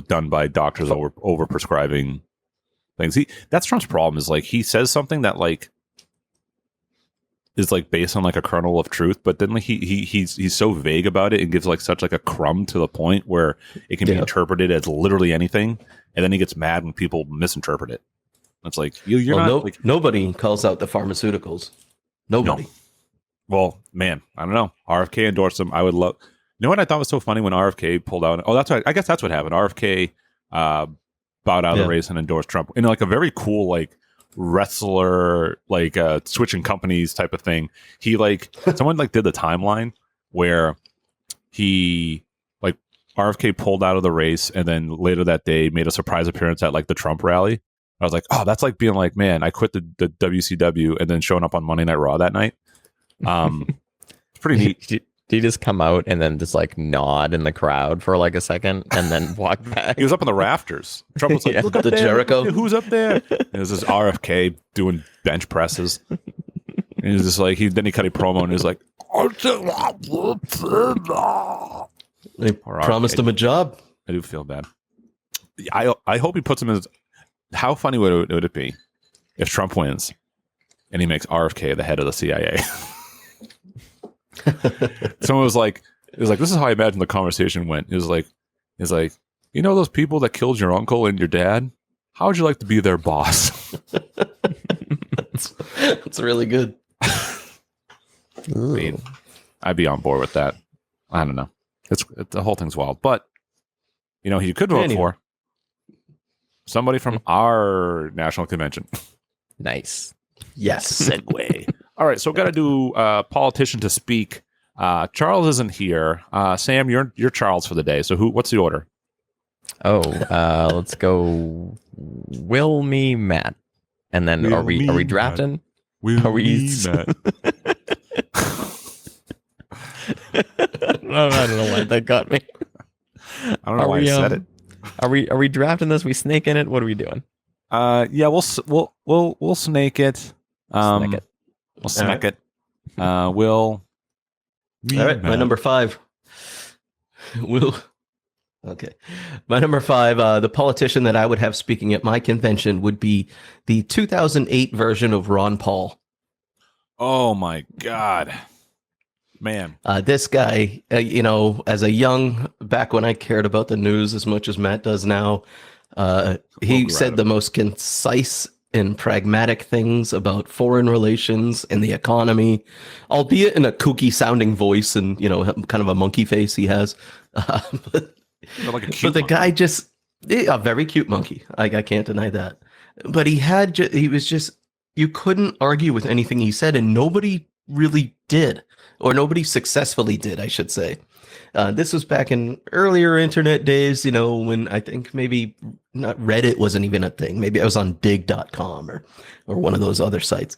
done by doctors over prescribing things. That's Trump's problem, is like he says something that like is like based on like a kernel of truth, but then like he's so vague about it and gives like such like a crumb to the point where it can be interpreted as literally anything, and then he gets mad when people misinterpret it. It's like nobody calls out the pharmaceuticals. Nobody. No. Well, man, I don't know. RFK endorsed him. I would love. You know what I thought was so funny when RFK pulled out? Oh, I guess that's what happened. RFK bowed out of the race and endorsed Trump in like a very cool like wrestler, like switching companies type of thing. He like someone like did the timeline where he like RFK pulled out of the race, and then later that day made a surprise appearance at like the Trump rally. I was like, oh, that's like being like, man, I quit the WCW and then showing up on Monday Night Raw that night. It's pretty neat. Did he just come out and then just like nod in the crowd for like a second and then walk back? He was up in the rafters. Trump was like, look up the there. Jericho. Who's up there? And it was this RFK doing bench presses. And he was just like, then he cut a promo and he was like, they promised him a job. I do feel bad. I hope he puts him as. How funny would it be if Trump wins and he makes RFK the head of the CIA? Someone was like, this is how I imagine the conversation went. It was like, those people that killed your uncle and your dad? How would you like to be their boss? That's really good. I mean, I'd be on board with that. I don't know. The whole thing's wild. But, who you could vote for? Somebody from our national convention. Nice. Yes. Segue. All right, so got to do politician to speak. Charles isn't here. Sam, you're Charles for the day. So what's the order? Oh, let's go. Will me Matt, and then are we drafting? Matt. Are we? Matt. I don't know why that got me. I don't know why I said it. Are we drafting this? We snaking it? What are we doing? Yeah, we'll snake it. Snake it. We'll smack it. Will. All right, my number 5. Will. Okay, my number 5. The politician that I would have speaking at my convention would be the 2008 version of Ron Paul. Oh my God. Man, this guy, as a back when I cared about the news as much as Matt does now, he said the most concise and pragmatic things about foreign relations and the economy, albeit in a kooky sounding voice and, kind of a monkey face he has. But the guy just, a very cute monkey. I can't deny that. But he was just, you couldn't argue with anything he said, and nobody really did. Or nobody successfully did, I should say. This was back in earlier internet days, when I think maybe not Reddit wasn't even a thing. Maybe I was on dig.com or one of those other sites.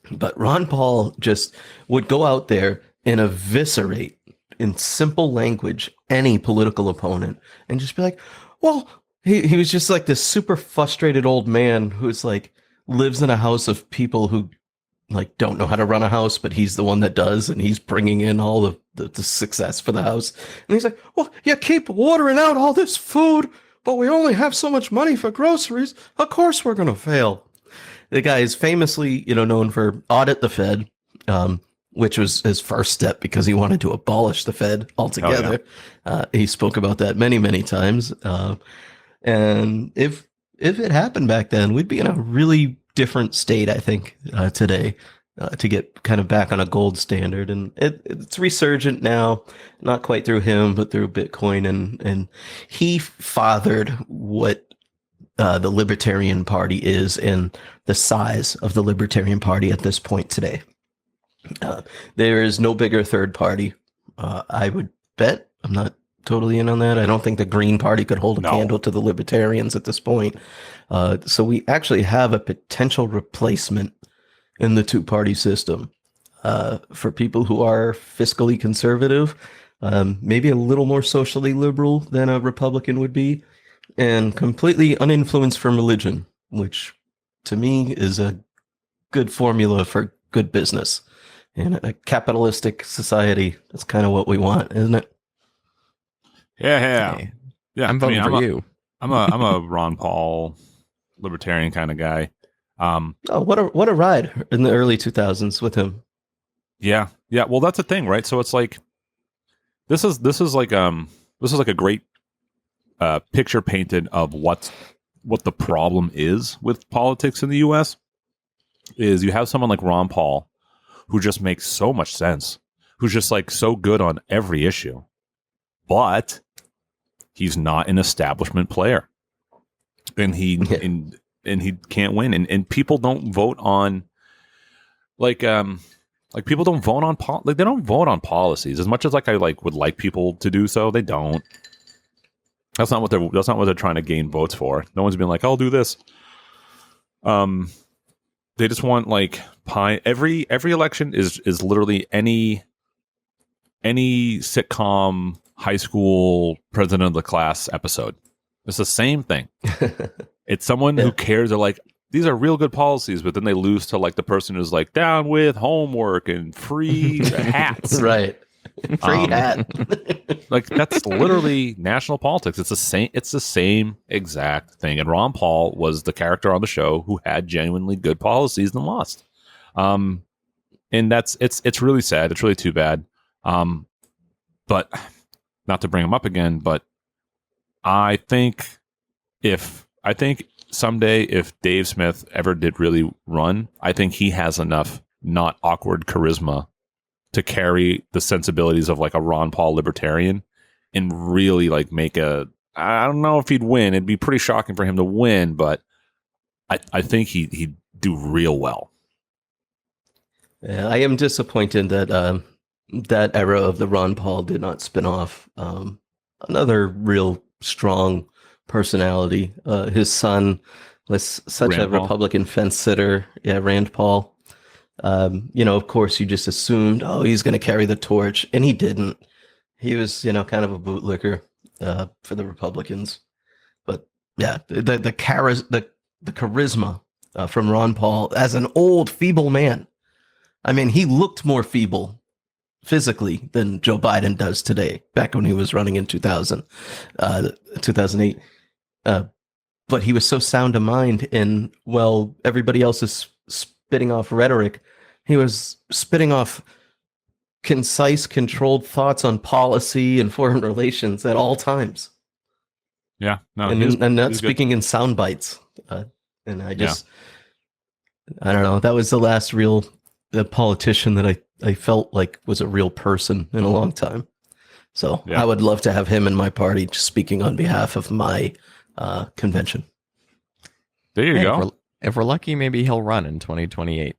But Ron Paul just would go out there and eviscerate in simple language any political opponent and just be like, well, he was just like this super frustrated old man who's like, lives in a house of people who like don't know how to run a house, but he's the one that does, and he's bringing in all the success for the house. And he's like, well, you keep watering out all this food, but we only have so much money for groceries. Of course we're going to fail. The guy is famously, known for audit the Fed, which was his first step because he wanted to abolish the Fed altogether. Oh, yeah. He spoke about that many, many times. And if it happened back then, we'd be in a really different state, I think, today, to get kind of back on a gold standard. And it's resurgent now, not quite through him, but through Bitcoin. And he fathered what the Libertarian Party is and the size of the Libertarian Party at this point today. There is no bigger third party. I would bet. I'm not totally in on that. I don't think the Green Party could hold a candle to the Libertarians at this point. So we actually have a potential replacement in the two-party system for people who are fiscally conservative, maybe a little more socially liberal than a Republican would be, and completely uninfluenced from religion, which to me is a good formula for good business. In a capitalistic society, that's kind of what we want, isn't it? Yeah. Hey, Yeah. I'm voting for you. I'm a Ron Paul libertarian kind of guy. What a ride in the early 2000s with him. Yeah. Well, that's the thing, right? So it's like this is like a great picture painted of what the problem is with politics in the U.S. is you have someone like Ron Paul who just makes so much sense, who's just like so good on every issue, but he's not an establishment player, and he can't win, and people don't vote on like people don't vote on they don't vote on policies as much as I would like people to do so. They don't. That's not what they're trying to gain votes for. No one's been like, I'll do this. They just want every election is literally any sitcom high school president of the class episode. It's the same thing. It's someone who cares. They're like, these are real good policies, but then they lose to like the person who's like down with homework and free hats. Right. Free hat. Like that's literally national politics. It's the same exact thing. And Ron Paul was the character on the show who had genuinely good policies and lost. And it's really sad. It's really too bad. But not to bring him up again, but I think someday if Dave Smith ever did really run, I think he has enough not awkward charisma to carry the sensibilities of like a Ron Paul libertarian and really like make I don't know if he'd win. It'd be pretty shocking for him to win, but I think he'd do real well. Yeah, I am disappointed that that era of the Ron Paul did not spin off another real strong personality. His son was such Rand a Paul. Republican fence sitter. Yeah, Rand Paul. Of course, you just assumed, he's going to carry the torch, and he didn't. He was, kind of a bootlicker for the Republicans. But yeah, the charisma from Ron Paul as an old, feeble man. I mean, he looked more feeble physically than Joe Biden does today, back when he was running in 2008. But he was so sound of mind, and while everybody else is spitting off rhetoric, he was spitting off concise, controlled thoughts on policy and foreign relations at all times. Yeah, no, and not speaking in sound bites. And I just, I don't know. That was the last real politician that I felt like was a real person in a long time. So I would love to have him in my party, just speaking on behalf of my convention. There you go. If we're lucky, maybe he'll run in 2028.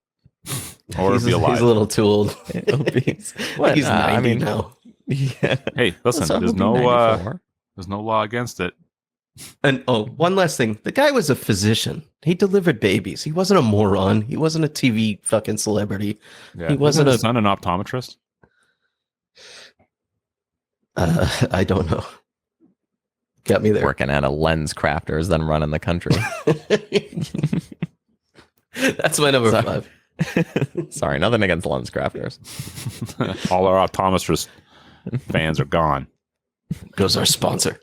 Or be alive. He's a little too old. He's 90 now. Yeah. Hey, listen, there's no law against it. And one last thing. The guy was a physician. He delivered babies. He wasn't a moron. He wasn't a TV fucking celebrity. Yeah. He wasn't his son an optometrist? I don't know. Got me there. Working at a lens crafters, then running the country. That's my number So- 5. Sorry, nothing against LensCrafters. All our optometrist fans are gone. Goes our sponsor.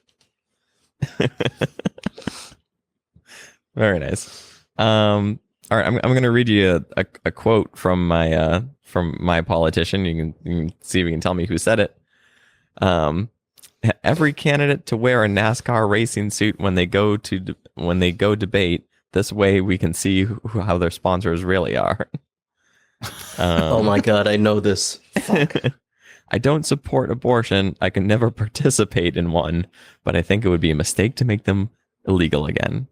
Very nice. All right, I'm going to read you a quote from my politician. You can see if you can tell me who said it. Every candidate to wear a NASCAR racing suit when they go debate. This way, we can see how their sponsors really are. Oh my god, I know this. I don't support abortion. I can never participate in one, but I think it would be a mistake to make them illegal again.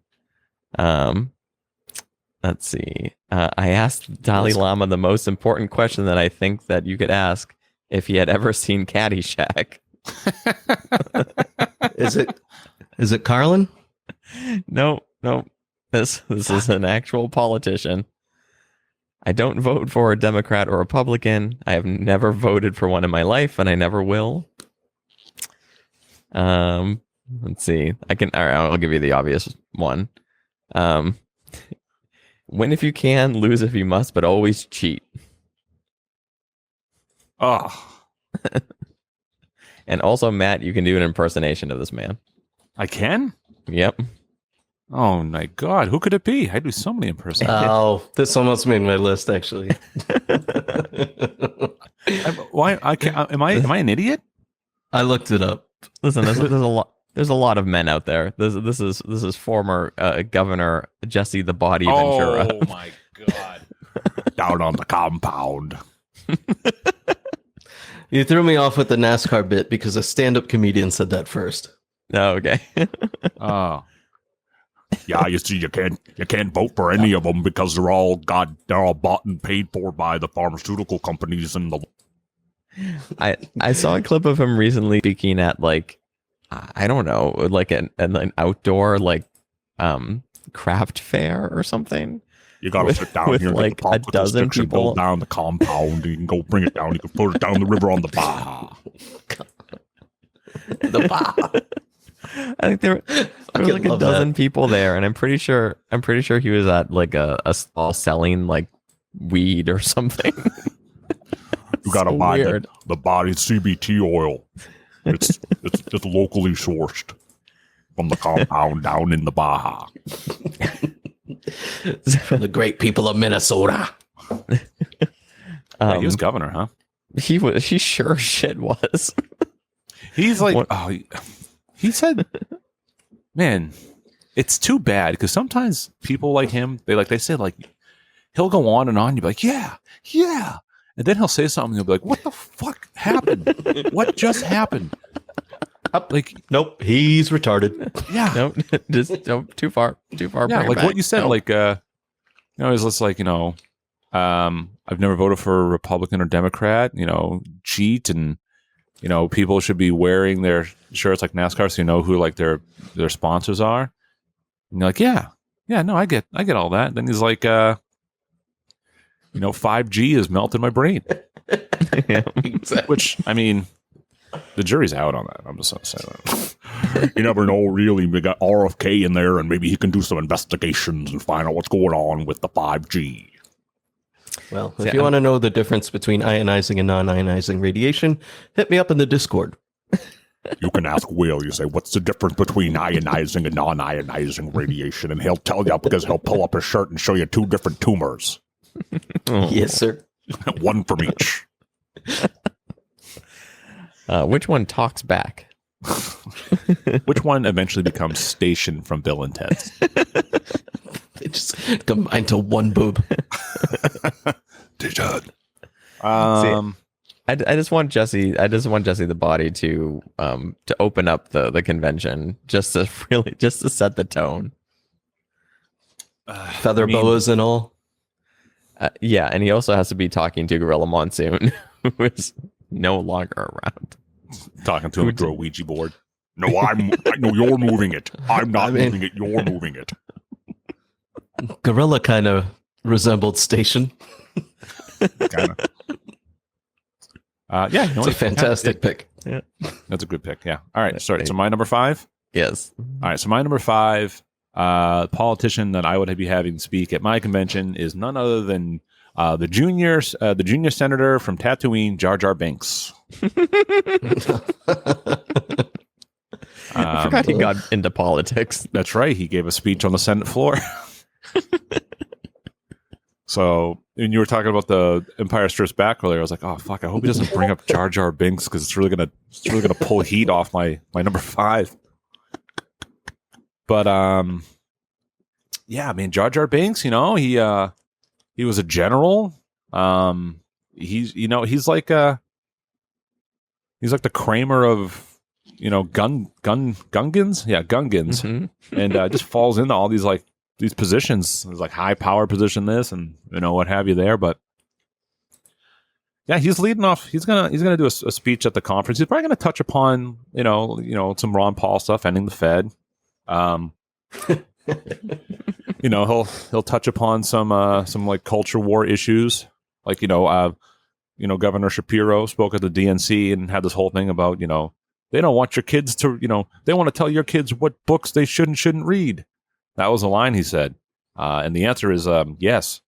Let's see. I asked Dalai Lama the most important question that I think that you could ask if he had ever seen Caddyshack. Is it Carlin? No. This is an actual politician. I don't vote for a Democrat or Republican. I have never voted for one in my life, and I never will. Let's see. I'll give you the obvious one. Win if you can, lose if you must, but always cheat. Oh, And also, Matt, you can do an impersonation of this man. I can? Yep. Oh my god, who could it be? I do so many impersonations. Oh, this almost made my list actually. Why? I can't. Am I an idiot? I looked it up. Listen, there's a lot. There's a lot of men out there. This is former Governor Jesse the Body Ventura. Oh my god! Down on the compound. You threw me off with the NASCAR bit because a stand-up comedian said that first. Oh, okay. Oh. Yeah, you see, you can't vote for any of them because they're all bought and paid for by the pharmaceutical companies and the. I saw a clip of him recently speaking at I don't know, like an outdoor craft fair or something. You gotta sit down with here and like get the a dozen sticks and go people. down the compound. You can go bring it down. You can put it down the river on the Baja. The Baja. I think there were like a dozen people there, and I'm pretty sure he was at like a stall selling like weed or something. You gotta So buy weird. the body CBT oil. It's locally sourced from the compound down in the Baja. The great people of Minnesota. He was governor, huh? He sure as shit was. He's like, What- he said, man, it's too bad because sometimes people like him, they say like, he'll go on and on. You'll be like, yeah. And then he'll say something. You'll be like, what the fuck happened? What just happened? Like, Nope, he's retarded. yeah. Nope, just nope, too far. Yeah, bring it like back. what you said, Nope. it's just like, I've never voted for a Republican or Democrat, cheat and, people should be wearing their shirts like NASCAR so you know who like their sponsors are. And you're like, yeah, no, I get all that. Then he's like, 5G has melted my brain, Yeah. which, I mean, the jury's out on that. I'm just going to say that. You never know, really. We got RFK in there, and maybe he can do some investigations and find out what's going on with the 5G. Well, if Yeah, you want to know the difference between ionizing and non-ionizing radiation, hit me up in the Discord. You can ask Will. You say, what's the difference between ionizing and non-ionizing radiation? And he'll tell you because he'll pull up his shirt and show you 2 different tumors. Oh. Yes, sir. One from each. Which one talks back? Which one eventually becomes Station from Bill and Ted's? They just combine to one boob. I just want Jesse the Body to open up the convention just to set the tone. Feather boas and all. Yeah, and he also has to be talking to Gorilla Monsoon, who is no longer around. Talking to him through a Ouija board. No, I know you're moving it. I'm not moving it. You're moving it. Gorilla kind of resembled Station. Kind of. Yeah, It's a fantastic pick. That's a good pick. Yeah. All right. Sorry. So my number 5. Yes. All right. So my number 5. politician that I would be having speak at my convention is none other than the junior senator from Tatooine, Jar Jar Binks. I forgot he got into politics. That's right. He gave a speech on the Senate floor. So when you were talking about the Empire Strips Back earlier, I was like, "Oh fuck! I hope he doesn't bring up Jar Jar Binks because it's really gonna pull heat off my number 5." But yeah, I mean Jar Jar Binks, he was a general. He's like the Kramer of Gungans, Gungans, and just falls into all these positions. There's like high power position this and what have you there, but yeah, he's leading off. He's gonna do a speech at the conference. He's probably gonna touch upon some Ron Paul stuff, ending the Fed. He'll touch upon some like culture war issues, like Governor Shapiro spoke at the DNC and had this whole thing about they don't want your kids to they want to tell your kids what books they shouldn't read. That was a line he said, and the answer is yes.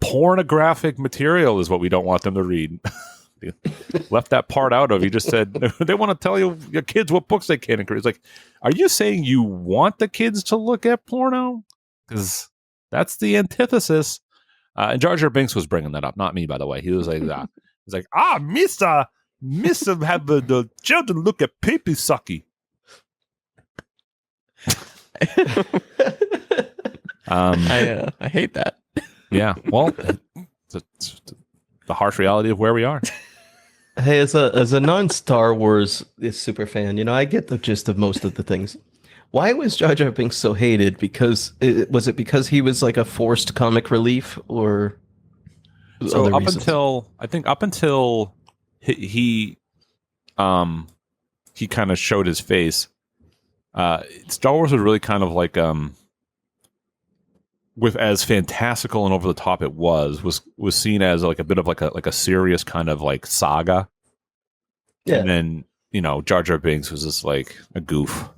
Pornographic material is what we don't want them to read. Left that part out of. He just said they want to tell your kids what books they can encourage. It's like, are you saying you want the kids to look at porno? Because that's the antithesis. And Jar Jar Binks was bringing that up, not me, by the way. He was like, he's like, Mister, have the children look at Peepee Sucky. I hate that. Yeah, well, it's the harsh reality of where we are. Hey, as a non-Star Wars super fan, I get the gist of most of the things. Why was Jar Jar Binks so hated? Was it because he was like a forced comic relief, or so other up reasons? until he kind of showed his face, Star Wars was really kind of like with as fantastical and over the top it was seen as like a bit of like a serious kind of like saga. Yeah. And then, Jar Jar Binks was just like a goof.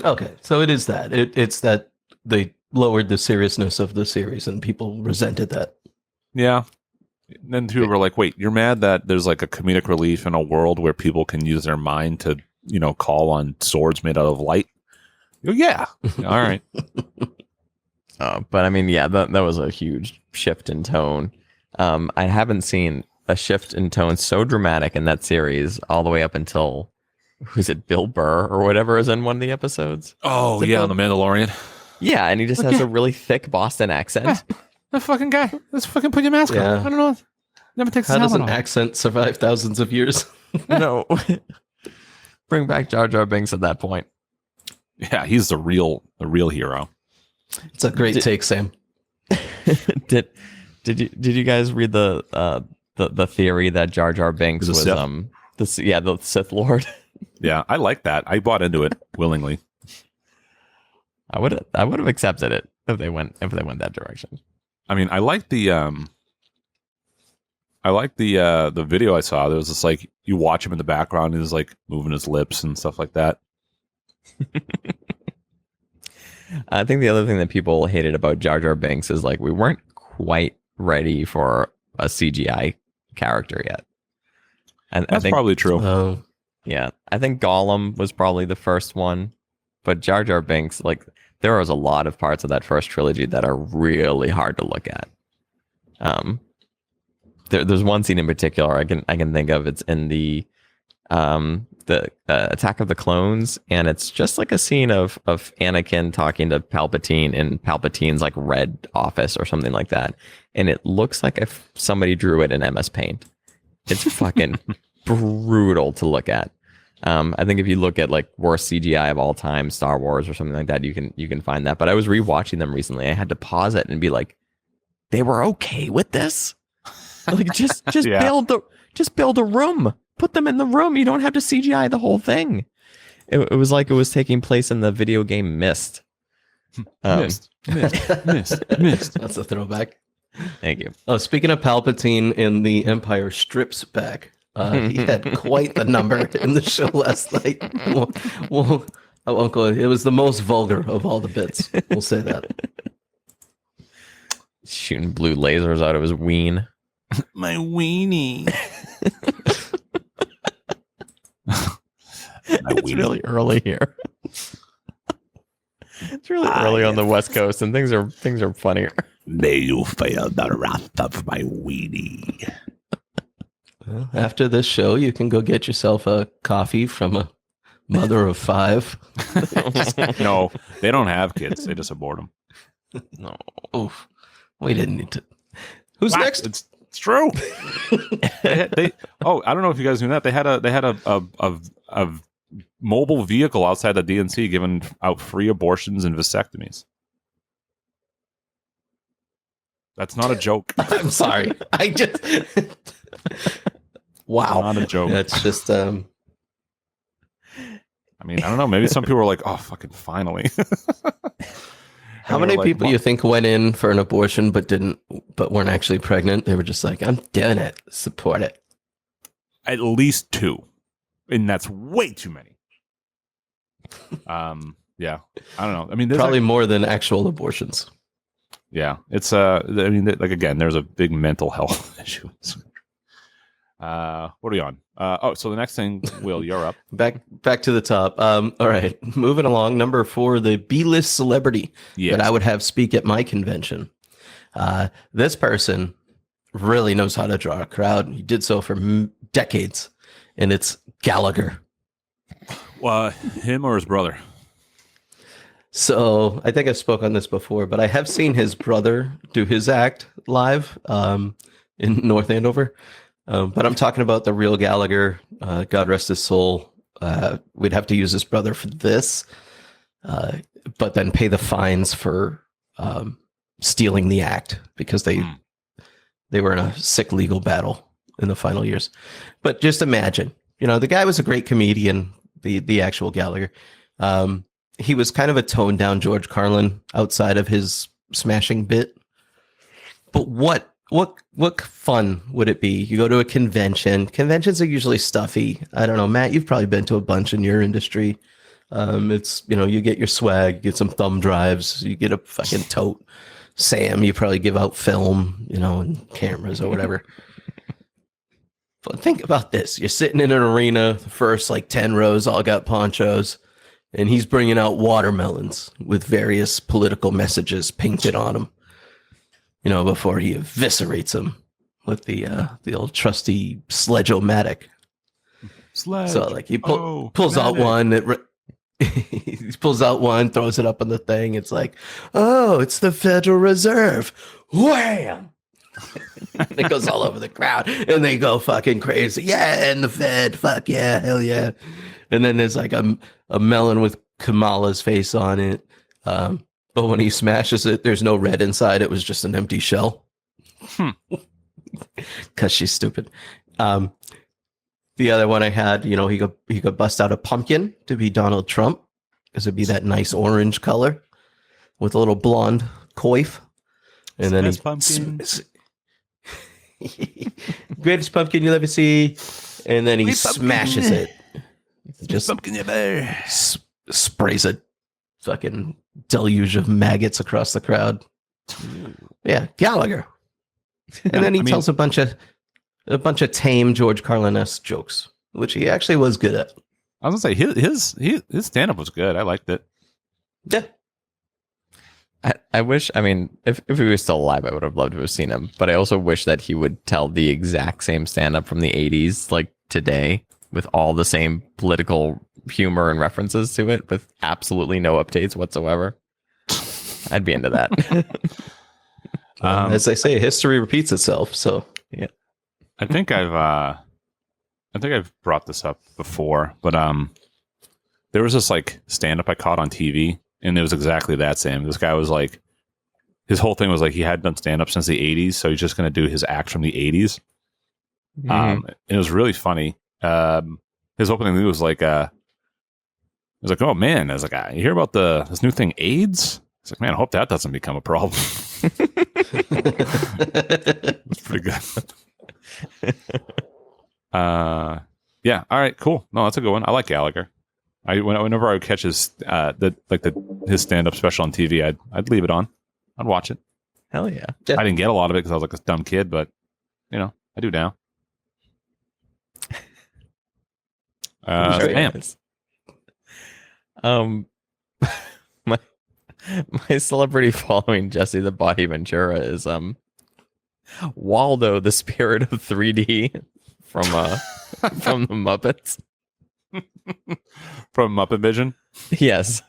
Okay. So it is that. It's that they lowered the seriousness of the series and people resented that. Yeah. And then people were like, wait, you're mad that there's like a comedic relief in a world where people can use their mind to, call on swords made out of light? Yeah. All right. But I mean, yeah, that was a huge shift in tone. I haven't seen a shift in tone so dramatic in that series all the way up until, who's it, Bill Burr or whatever is in one of the episodes? Oh, yeah, on The Mandalorian. Yeah, and he just has a really thick Boston accent. That fucking guy. Let's fucking put your mask on. I don't know. Never takes his How does helmet an off. accent survive thousands of years? No. Bring back Jar Jar Binks at that point. Yeah, he's the real hero. It's a great take, Sam. Did you guys read the theory that Jar Jar Binks was the Sith Lord? Yeah, I like that. I bought into it willingly. I would have accepted it if they went that direction. I mean, I like the video I saw. There was this like you watch him in the background and he's like moving his lips and stuff like that. I think the other thing that people hated about Jar Jar Binks is like we weren't quite ready for a CGI character yet. And that's probably true. Yeah, I think Gollum was probably the first one, but Jar Jar Binks, like there was a lot of parts of that first trilogy that are really hard to look at. There's one scene in particular I can think of. It's in the Attack of the Clones, and it's just like a scene of Anakin talking to Palpatine in Palpatine's like red office or something like that, and it looks like if somebody drew it in MS Paint. It's fucking brutal to look at. I think if you look at like worst CGI of all time, Star Wars or something like that, you can find that. But I was rewatching them recently. I had to pause it and be like, they were okay with this. Like just yeah. build a room. Put them in the room. You don't have to CGI the whole thing. It was like it was taking place in the video game Myst. Myst. That's a throwback. Thank you. Oh, speaking of Palpatine in The Empire Strips Back, he had quite the number in the show last night. Well, I won't go. It was the most vulgar of all the bits. We'll say that. Shooting blue lasers out of his ween. My weenie. It's really early here. It's really early on the West Coast, and things are funnier. May you feel the wrath of my weenie. Well, after this show, you can go get yourself a coffee from a mother of 5. No, they don't have kids. They just abort them. No. Oof. We didn't need to. Who's What? next? It's true. I don't know if you guys knew that they had a mobile vehicle outside the DNC giving out free abortions and vasectomies. That's not a joke. I'm sorry. I just. Wow. Not a joke. That's just. I mean, I don't know. Maybe some people were like, "Oh, fucking finally." How many people you think went in for an abortion but weren't actually pregnant? They were just like, "I'm doing it. Support it." At least 2, and that's way too many. Yeah, I don't know. I mean, probably more than actual abortions. Yeah, it's I mean, like again, there's a big mental health issue. What are we on? So the next thing, Will, you're up. Back to the top. All right, moving along. Number 4, the B-list celebrity that I would have speak at my convention. This person really knows how to draw a crowd. He did so for decades, and it's Gallagher. Well, him or his brother? So I think I've spoke on this before, but I have seen his brother do his act live in North Andover. But I'm talking about the real Gallagher. God rest his soul. We'd have to use his brother for this, but then pay the fines for stealing the act because they were in a sick legal battle in the final years. But just imagine, the guy was a great comedian, the actual Gallagher. He was kind of a toned down George Carlin outside of his smashing bit. But what fun would it be? You go to a convention. Conventions are usually stuffy. I don't know, Matt, you've probably been to a bunch in your industry. It's, you get your swag, you get some thumb drives, you get a fucking tote. Sam, you probably give out film, and cameras or whatever. But think about this. You're sitting in an arena, the first 10 rows all got ponchos, and he's bringing out watermelons with various political messages painted on them. Before he eviscerates him with the old trusty sledge-o-matic. Sledge. So he pulls out one. He pulls out one, throws it up on the thing. It's like, oh, it's the Federal Reserve. Wham! It goes all over the crowd, and they go fucking crazy. Yeah, and the Fed, fuck yeah, hell yeah. And then there's a melon with Kamala's face on it. But when he smashes it, there's no red inside. It was just an empty shell. Because she's stupid. The other one I had, he could bust out a pumpkin to be Donald Trump, because it'd be that nice orange color with a little blonde coif. And then greatest pumpkin you'll ever see. And then he smashes it. Just sprays a fucking deluge of maggots across the crowd. Yeah, Gallagher. And then he tells a bunch of tame George Carlin-esque jokes, which he actually was good at. I was gonna say his stand-up was good. I liked it. Yeah. I wish, if he was still alive, I would have loved to have seen him. But I also wish that he would tell the exact same stand-up from the 80s, like today, with all the same political humor and references to it, with absolutely no updates whatsoever. I'd be into that. As they say, history repeats itself. So yeah, I think I've brought this up before, but there was this stand-up I caught on TV, and it was exactly that, Sam. This guy was his whole thing was he hadn't done stand-up since the 80s, so he's just going to do his act from the 80s. And it was really funny. His opening was I was like, oh man, I was like, you hear about this new thing, AIDS? It's like, man, I hope that doesn't become a problem. It's pretty good. Yeah. All right, cool. No, that's a good one. I like Gallagher. Whenever I would catch his his stand up special on TV, I'd leave it on. I'd watch it. Hell yeah. I didn't get a lot of it because I was like a dumb kid, but I do now. Very Damn. nice. My celebrity following Jesse the Body Ventura is Waldo, the spirit of 3D from from the Muppets. From Muppet Vision. Yes.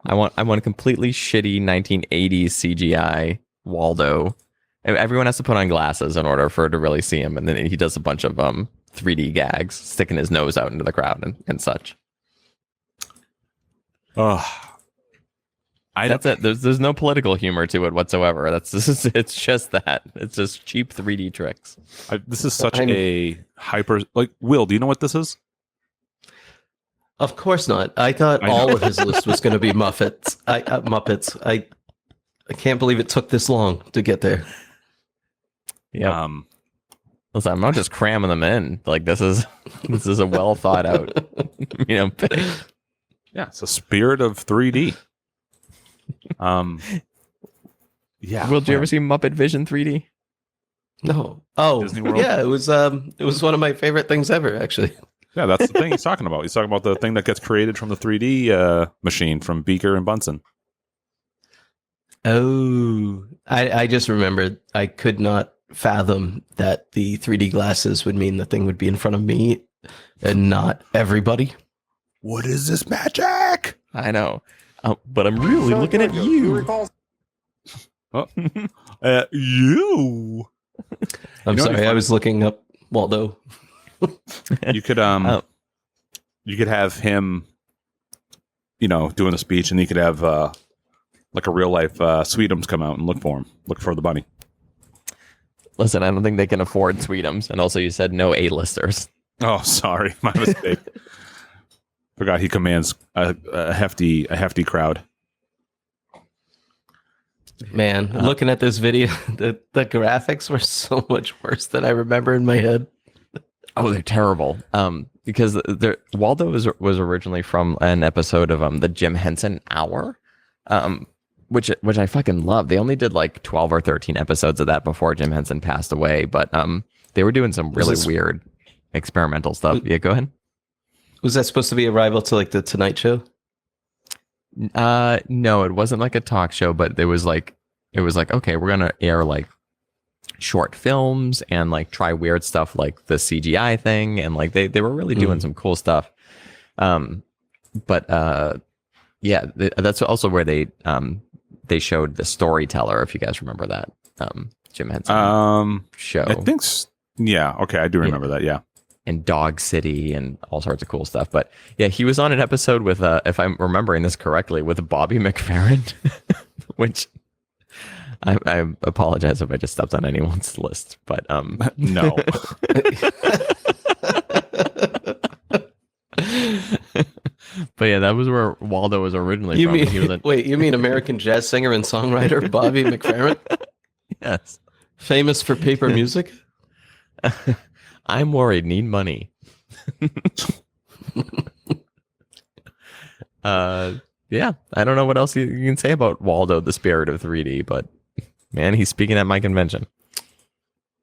I want a completely shitty 1980s CGI Waldo. Everyone has to put on glasses in order for to really see him, and then he does a bunch of 3D gags, sticking his nose out into the crowd and such. Oh, That's it. There's no political humor to it whatsoever. It's just that. It's just cheap 3D tricks. This is such a hyper. Like, Will, do you know what this is? Of course not. I thought all of his list was going to be Muppets. Muppets. I can't believe it took this long to get there. Yeah. Listen, I'm not just cramming them in. Like this is a well thought out, pitting. Yeah, it's a spirit of 3D. Yeah. Will, did you ever see Muppet Vision 3D? No. Oh, Disney World? yeah. It was one of my favorite things ever, actually. Yeah, that's the thing he's talking about. He's talking about the thing that gets created from the 3D machine from Beaker and Bunsen. Oh, I just remembered. I could not fathom that the 3D glasses would mean the thing would be in front of me and not everybody. What is this magic? I know, but I'm really looking at you. You. I'm sorry, I was looking up Waldo. You could you could have him, doing the speech, and you could have like a real life Sweetums come out and look for the bunny. Listen, I don't think they can afford Sweetums, and also you said no A-listers. Oh, sorry, my mistake. Forgot he commands a hefty crowd. Man, looking at this video, the graphics were so much worse than I remember in my head. Oh, they're terrible. Because Waldo was originally from an episode of the Jim Henson Hour, which I fucking love. They only did like 12 or 13 episodes of that before Jim Henson passed away, but they were doing some really weird experimental stuff. Yeah, go ahead. Was that supposed to be a rival to like the Tonight Show? No, it wasn't like a talk show, but it was like okay, we're gonna air like short films and like try weird stuff like the CGI thing, and like they were really doing some cool stuff. But that's also where they showed The Storyteller, if you guys remember that Jim Henson show. I think yeah, okay, I do remember that, yeah. And Dog City and all sorts of cool stuff. But yeah, he was on an episode with if I'm remembering this correctly, with Bobby McFerrin, which I apologize if I just stepped on anyone's list, but no. But yeah, that was where Waldo was originally from. Wait, you mean American jazz singer and songwriter Bobby McFerrin? Yes. Famous for paper music? I'm worried, need money. Yeah, I don't know what else you can say about Waldo, the spirit of 3D, but man, he's speaking at my convention.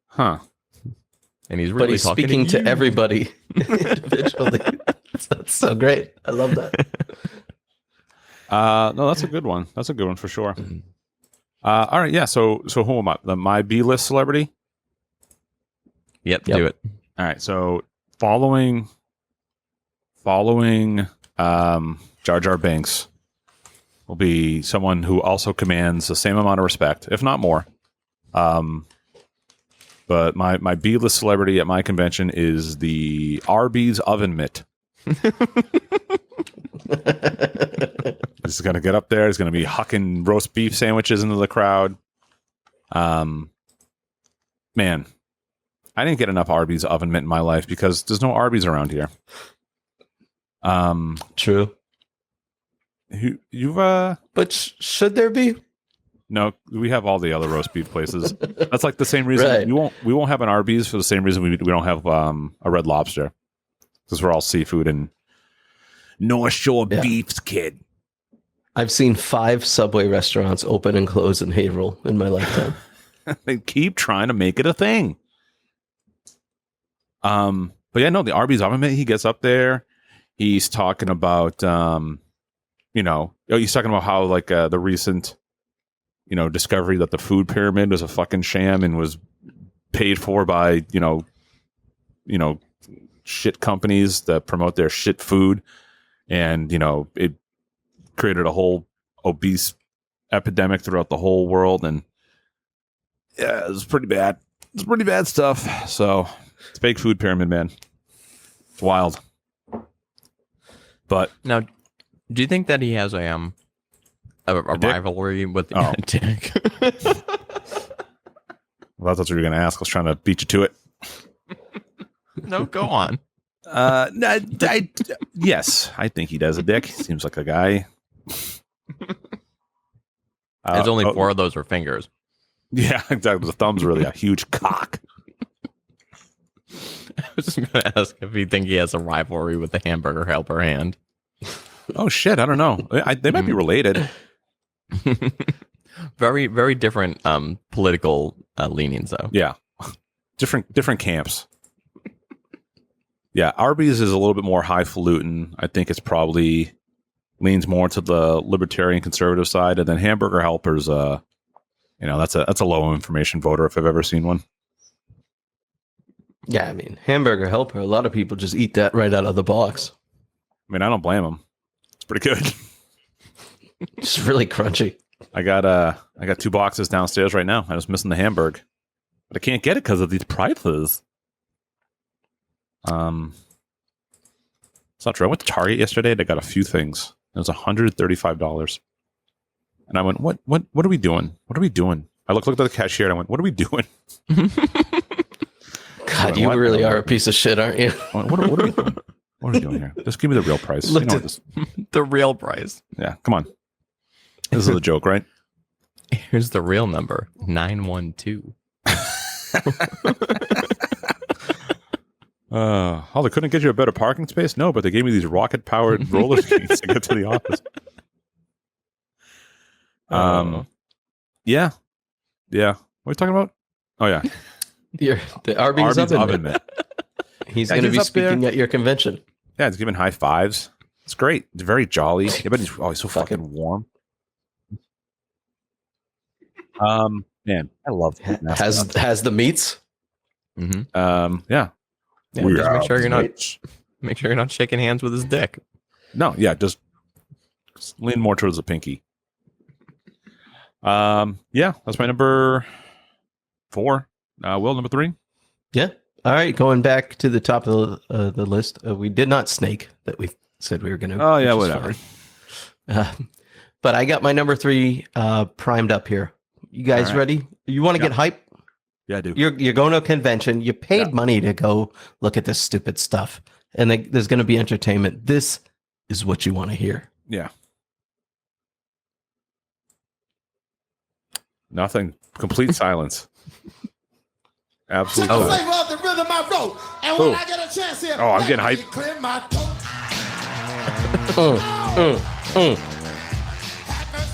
Huh. And he's really speaking to everybody individually. That's so great. I love that. No, that's a good one. That's a good one for sure. All right, yeah. So who am I? My B-list celebrity? Yep, do it. All right. So following Jar Jar Binks will be someone who also commands the same amount of respect, if not more. But my B-list celebrity at my convention is the Arby's oven mitt. He's going to get up there. He's going to be hucking roast beef sandwiches into the crowd. Man, I didn't get enough Arby's oven mitt in my life because there's no Arby's around here. True. But should there be? No, we have all the other roast beef places. That's like the same reason Right. we won't have an Arby's for the same reason we don't have a Red Lobster. because we're all seafood and North Shore beefs, kid. I've seen 5 Subway restaurants open and close in Haverhill in my lifetime. They keep trying to make it a thing. But yeah, no, the Arby's oven mitt, he gets up there. He's talking about, he's talking about how like the recent, discovery that the food pyramid was a fucking sham and was paid for by, shit companies that promote their shit food. And, it created a whole obese epidemic throughout the whole world. And yeah, it was pretty bad. It's pretty bad stuff. So it's fake food pyramid, man. It's wild. But now, do you think that he has a rivalry with Dick? Well, that's what you were going to ask. I was trying to beat you to it. No, go on. Yes, I think he does a dick. Seems like a guy. There's only 4 of those are fingers. Yeah, exactly. The thumb's really a huge cock. I was just going to ask if you think he has a rivalry with the hamburger helper hand. Oh shit, I don't know. They might be related. Very, very different political leanings, though. Yeah, different camps. Yeah, Arby's is a little bit more highfalutin. I think it's probably leans more to the libertarian conservative side, and then Hamburger Helper's, that's a low information voter if I've ever seen one. Yeah, I mean, Hamburger Helper, a lot of people just eat that right out of the box. I mean, I don't blame them. It's pretty good. It's really crunchy. I got 2 boxes downstairs right now. I was missing the Hamburg, but I can't get it because of these prices. It's not true. I went to Target yesterday and I got a few things. It was $135. And I went, what are we doing? What are we doing? I looked at the cashier and I went, what are we doing? God, you really are a piece of shit, aren't you? What are we doing? What are we doing here? Just give me the real price. The real price. Yeah, come on. This is a joke, right? Here's the real number, 912. They couldn't get you a better parking space? No, but they gave me these rocket-powered roller skates to get to the office. Yeah. What are we talking about? Oh, yeah. The Arby's oven mitt. He's going to be speaking at your convention. Yeah, he's giving high fives. It's great. It's very jolly. I bet he's so fucking warm. Man, I love it. Has the meats. Mm-hmm. Yeah. Just make sure you're not shaking hands with his dick. No, yeah, just lean more towards the pinky. Yeah, that's my number 4. Will, number 3. Yeah. All right, going back to the top of the list, we did not snake that we said we were going to. Oh yeah, whatever. But I got my number 3 primed up here. You guys ready? You want to get hype? Yeah, I do. You're going to a convention. You paid money to go look at this stupid stuff, and there's going to be entertainment. This is what you want to hear. Yeah. Nothing. Complete silence. Absolutely. Flavor of the rhythm I wrote. And when I get a chance here, I'm getting hyped. Clear my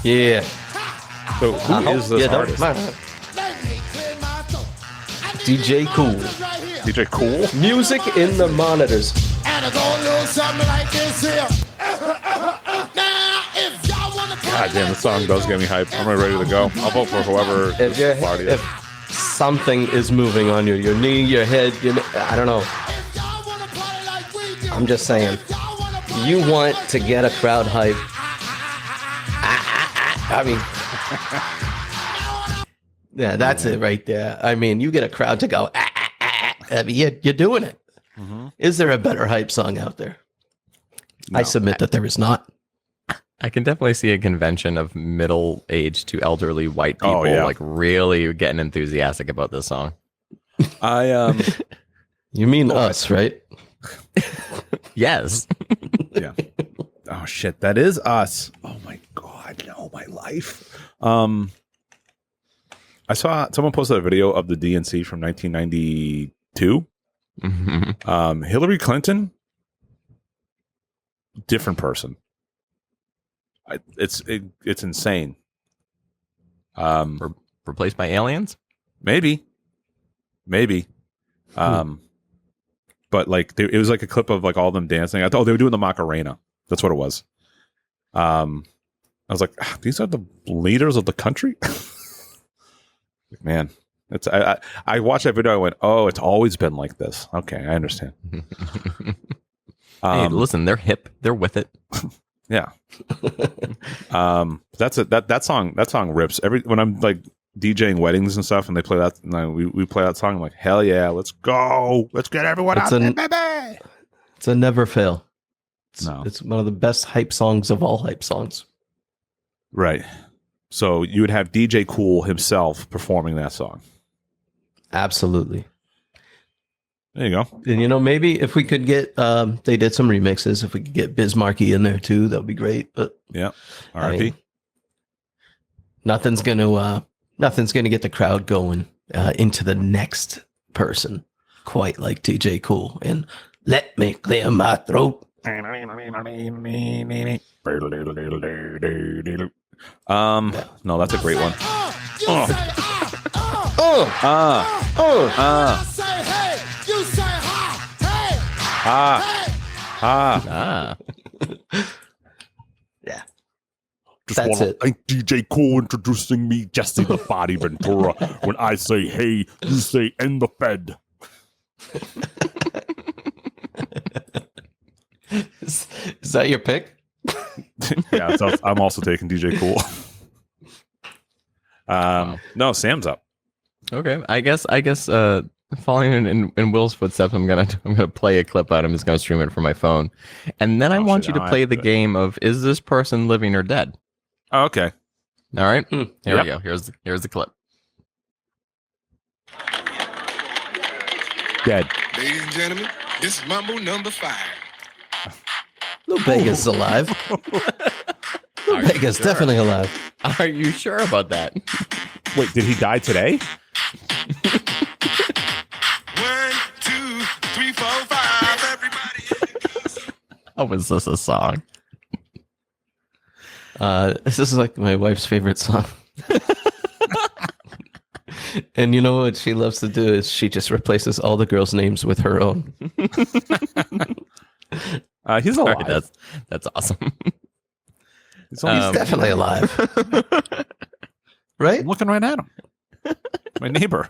Yeah. So who is this artist? DJ Cool. DJ Cool? Music in the monitors. And I go a little something like this here. Now, if y'all want to God damn, this song does get me hyped. I'm ready to go. I'll vote for whoever this party is. If something is moving on you, your knee, your head, I don't know. I'm just saying. You want to get a crowd hype. I mean, yeah, that's it right there. I mean, you get a crowd to go, I mean, you're doing it. Mm-hmm. Is there a better hype song out there? No. I submit that there is not. I can definitely see a convention of middle-aged to elderly white people like really getting enthusiastic about this song. You mean us, right? Yes. Yeah. Oh shit, that is us. Oh my god, no, my life. I saw someone posted a video of the DNC from 1992. Mm-hmm. Hillary Clinton different person. It's insane. Replaced by aliens? Maybe. But like it was like a clip of like all of them dancing. I thought they were doing the Macarena. That's what it was. I was like, these are the leaders of the country. Man, it's I watched that video. I went, oh, it's always been like this. Okay, I understand. Hey, listen, they're hip. They're with it. Yeah. That's it. That song rips. When I'm like DJing weddings and stuff, and they play that, and we play that song, I'm like, hell yeah, let's go, let's get everyone out there, baby. It's a never fail. No, it's one of the best hype songs of all hype songs. Right. So you would have DJ Cool himself performing that song. Absolutely. There you go. And maybe if we could get, they did some remixes. If we could get Biz Markie in there too, that would be great. But yeah, R.I.P. Nothing's gonna get the crowd going into the next person quite like DJ Cool and Let Me Clear My Throat. No, that's a great one. Yeah. Just That's want to it. thank DJ Cool introducing me, Jesse the Body Ventura. When I say hey, you say in the Fed. Is that your pick? Yeah, so I'm also taking DJ Cool. No, Sam's up. Okay, I guess following in Will's footsteps, I'm gonna play a clip out. I'm just gonna stream it from my phone, and then I want you to play the game of is this person living or dead? Oh, okay. All right. Here we go. Here's the clip. Dead. Ladies and gentlemen, this is Mambo number 5. Lou Bega's alive. Lou Bega's definitely alive. Are you sure about that? Wait, did he die today? 1, 2, 3, 4, 5. Everybody. How was this a song? This is like my wife's favorite song. And you know what she loves to do is she just replaces all the girls' names with her own. He's alive. Right, that's awesome. He's definitely alive. Right? I'm looking right at him. My neighbor.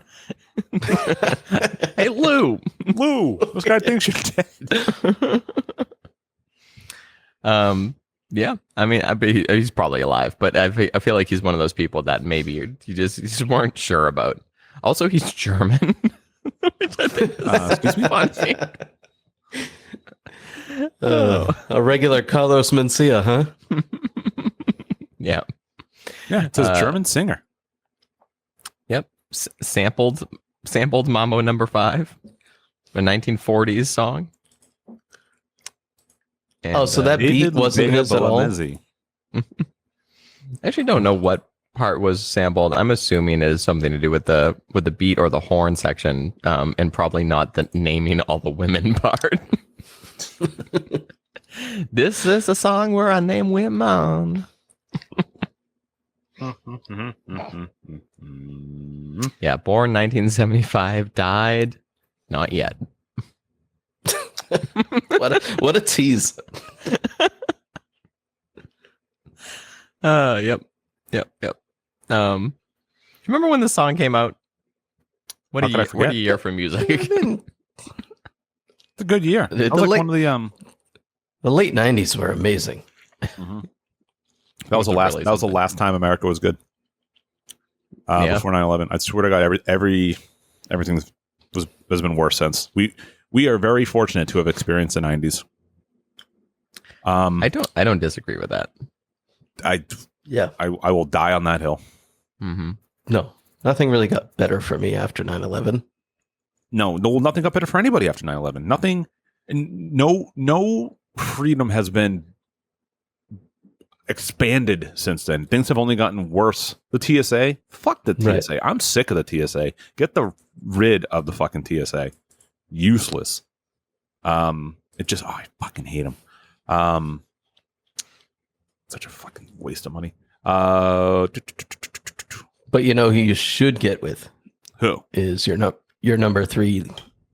Hey, Lou. Lou, this guy thinks you're dead. Yeah, I mean, he's probably alive, but I feel like he's one of those people that maybe you just weren't sure about. Also, he's German. Which I think is funny. A regular Carlos Mencia, huh? Yeah. Yeah, it's a German singer. Yep. Sampled Mambo number 5, a 1940s song. And, so that beat wasn't his at all? I actually don't know what part was sampled. I'm assuming it is something to do with the beat or the horn section, and probably not the naming all the women part. This is a song where I name women. Yeah, born 1975, died not yet. What a tease. Yep. Remember when the song came out? What a year for music. It's a good year. The late 90s were amazing. Mm-hmm. That was the last time America was good. Before 9/11. I swear to God, everything has been worse since. We are very fortunate to have experienced the 90s. I don't disagree with that. I will die on that hill. Mm-hmm. No, nothing really got better for me after 9/11. No, nothing got better for anybody after 9/11. Nothing, no freedom has been expanded since then. Things have only gotten worse. The TSA, fuck the TSA. Right. I'm sick of the TSA. Get rid of the fucking TSA. Useless. I fucking hate them. such a fucking waste of money. But you know who you should get with Who is your number 3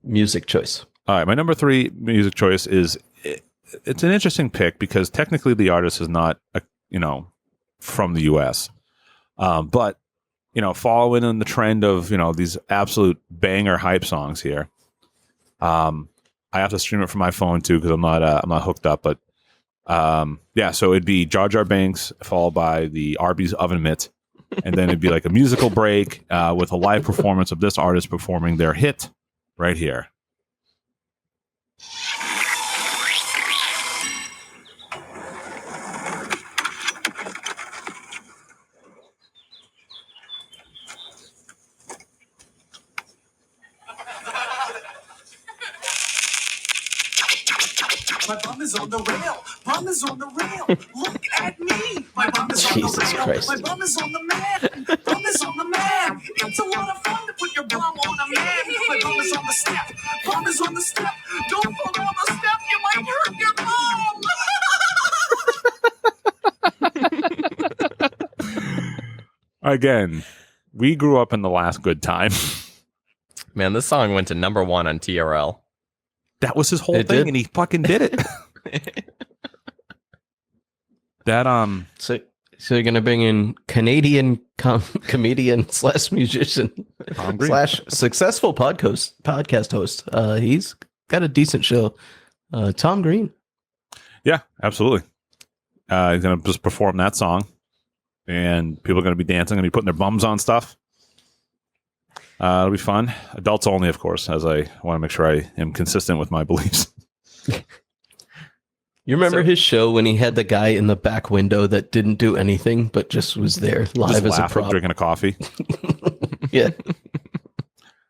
music choice. All right, my number 3 music choice is it's an interesting pick because technically the artist is not from the U.S. But following in the trend of these absolute banger hype songs here. I have to stream it from my phone too because I'm not hooked up. But so it'd be Jar Jar Binks followed by the Arby's oven mitt, and then it'd be like a musical break with a live performance of this artist performing their hit right here. My bum is on the rail. Bum is on the rail. Look at me. My bum is on Jesus the rail. Christ. My bum is on the man. Bum is on the man. It's a lot of fun to put your bum on a man. My bum is on the step. Bum is on the step. Don't fall on the step. You might hurt your bum. Again, we grew up in the last good time. Man, this song went to number 1 on TRL. That was his whole It thing, did. and he fucking did it. That So you're gonna bring in Canadian comedian / musician Tom Green. / successful podcast host. He's got a decent show. Tom Green. Yeah, absolutely. He's gonna just perform that song, and people are gonna be dancing, gonna be putting their bums on stuff. It'll be fun. Adults only, of course, as I want to make sure I am consistent with my beliefs. You remember his show when he had the guy in the back window that didn't do anything but just was there live Just as a laughing, prop? drinking a coffee. Yeah.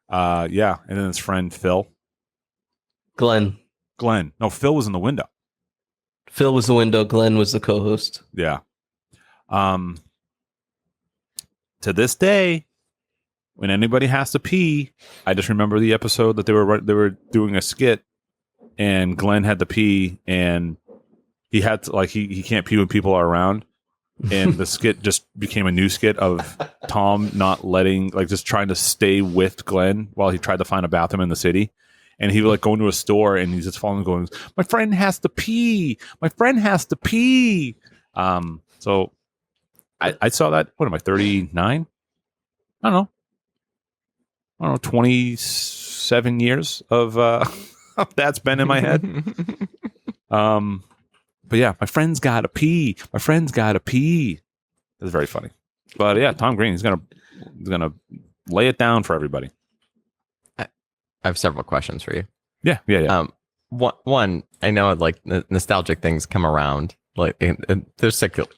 Yeah, and then his friend Phil. Glenn. No, Phil was in the window. Phil was the window. Glenn was the co-host. Yeah. To this day, when anybody has to pee, I just remember the episode that they were doing a skit, and Glenn had to pee, and he had to he can't pee when people are around, and the skit just became a new skit of Tom not letting just trying to stay with Glenn while he tried to find a bathroom in the city. And he would go into a store and he's just following, going, "My friend has to pee. My friend has to pee." So I saw that. What am I, 39? I don't know, 27 years of that's been in my head. But yeah, my friend's gotta pee. My friend's gotta pee. That's very funny. But yeah, Tom Green, he's gonna lay it down for everybody. I have several questions for you. Yeah. One, I know nostalgic things come around. They're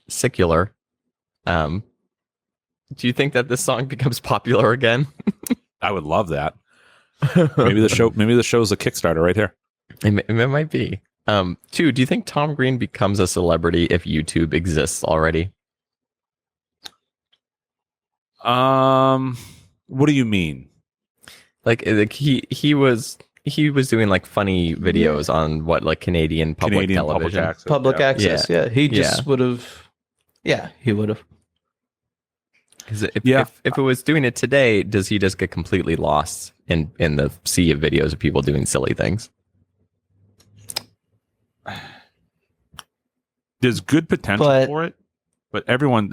secular. Do you think that this song becomes popular again? I would love that. Maybe the show's a Kickstarter right here. It might be. 2, do you think Tom Green becomes a celebrity if YouTube exists already? What do you mean? He was doing funny videos on Canadian public television. Public access. Yeah. He just would have. Yeah, he would have. Because if it was doing it today, does he just get completely lost in the sea of videos of people doing silly things? There's good potential for it, but everyone,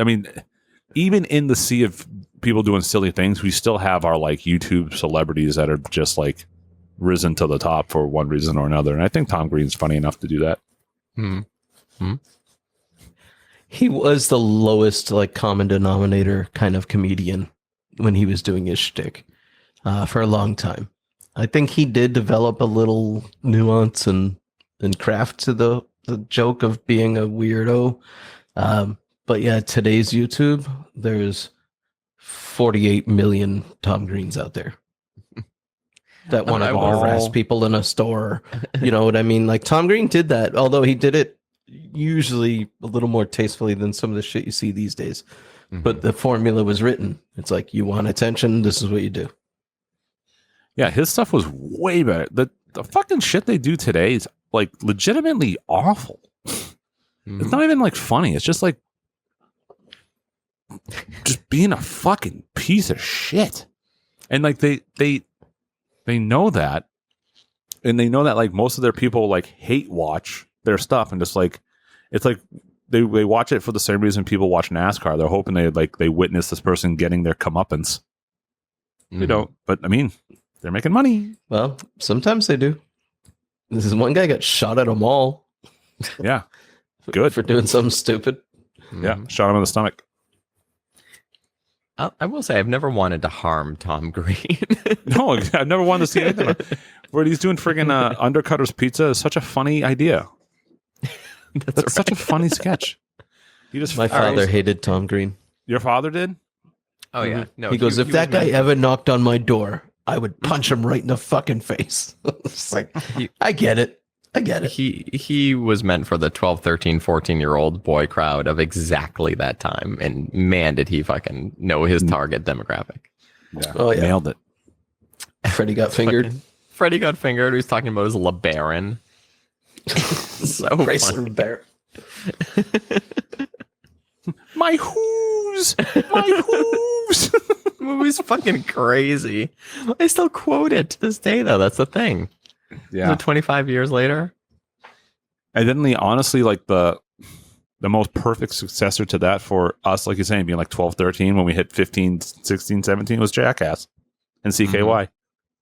even in the sea of people doing silly things, we still have our YouTube celebrities that are just risen to the top for one reason or another. And I think Tom Green's funny enough to do that. Mm-hmm. He was the lowest common denominator kind of comedian when he was doing his shtick for a long time. I think he did develop a little nuance and craft to the joke of being a weirdo. But yeah, today's YouTube, there's 48 million Tom Greens out there that want to harass people in a store. You know what I mean? Tom Green did that, although he did it usually a little more tastefully than some of the shit you see these days. Mm-hmm. But the formula was written. It's you want attention, this is what you do. Yeah, his stuff was way better. The fucking shit they do today is legitimately awful. It's not even like funny. It's just like just being a fucking piece of shit. And like they know that, and they know that like most of their people like hate watch their stuff, and just like it's like they watch it for the same reason people watch NASCAR. They're hoping they witness this person getting their comeuppance. They don't, but I mean, they're making money. Well, sometimes they do. This is one guy got shot at a mall. Yeah, good for doing something stupid. Yeah, shot him in the stomach. I will say I've never wanted to harm Tom Green. No, I've never wanted to see anything where he's doing friggin' Undercutter's Pizza is such a funny idea. That's such a funny sketch. My father hated Tom Green. Your father did? Oh yeah. No, he goes, if that guy ever knocked on my door, I would punch him right in the fucking face. It's like, I get it. He was meant for the 12, 13, 14-year-old boy crowd of exactly that time. And man, did he fucking know his target demographic. Yeah. Oh, yeah. Nailed it. Freddie got fingered. Freddie got fingered. He was talking about his LeBaron. So Chrysler LeBaron. My hooves! My hooves! The movie's fucking crazy. I still quote it to this day, though. That's the thing. Yeah. 25 years later. And then honestly, like the most perfect successor to that for us, like you're saying, being like 12, 13, when we hit 15, 16, 17, was Jackass and CKY.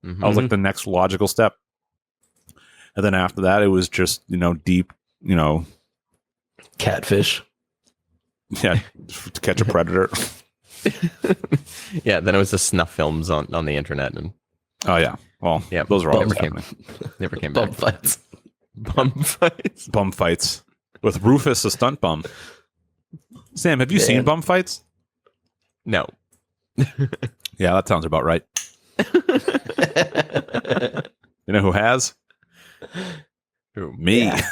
Mm-hmm. That was like the next logical step. And then after that, it was just, deep, Catfish. Yeah, to catch a predator. Yeah, then it was the snuff films on the internet. And oh, yeah. Well, yeah, those are all never came Bum back. fights. Bum fights. Bum fights with Rufus, the stunt bum. Sam, have you seen bum fights? No. Yeah, that sounds about right. You know who has? Who? Me. Yeah.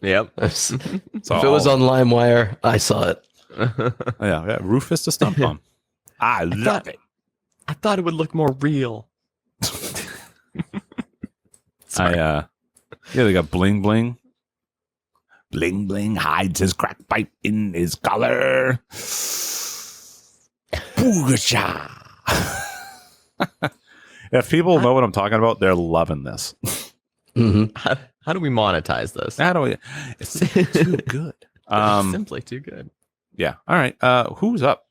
Yep. If it was on LimeWire, I saw it. Yeah, Rufus the stunt bum. I love it. I thought it would look more real. Yeah, they got bling bling. Bling bling hides his crack pipe in his collar. Boogasha. If people know what I'm talking about, they're loving this. Mm-hmm. How do we monetize this? How do we? It's too good. It's simply too good. Yeah. All right. Who's up?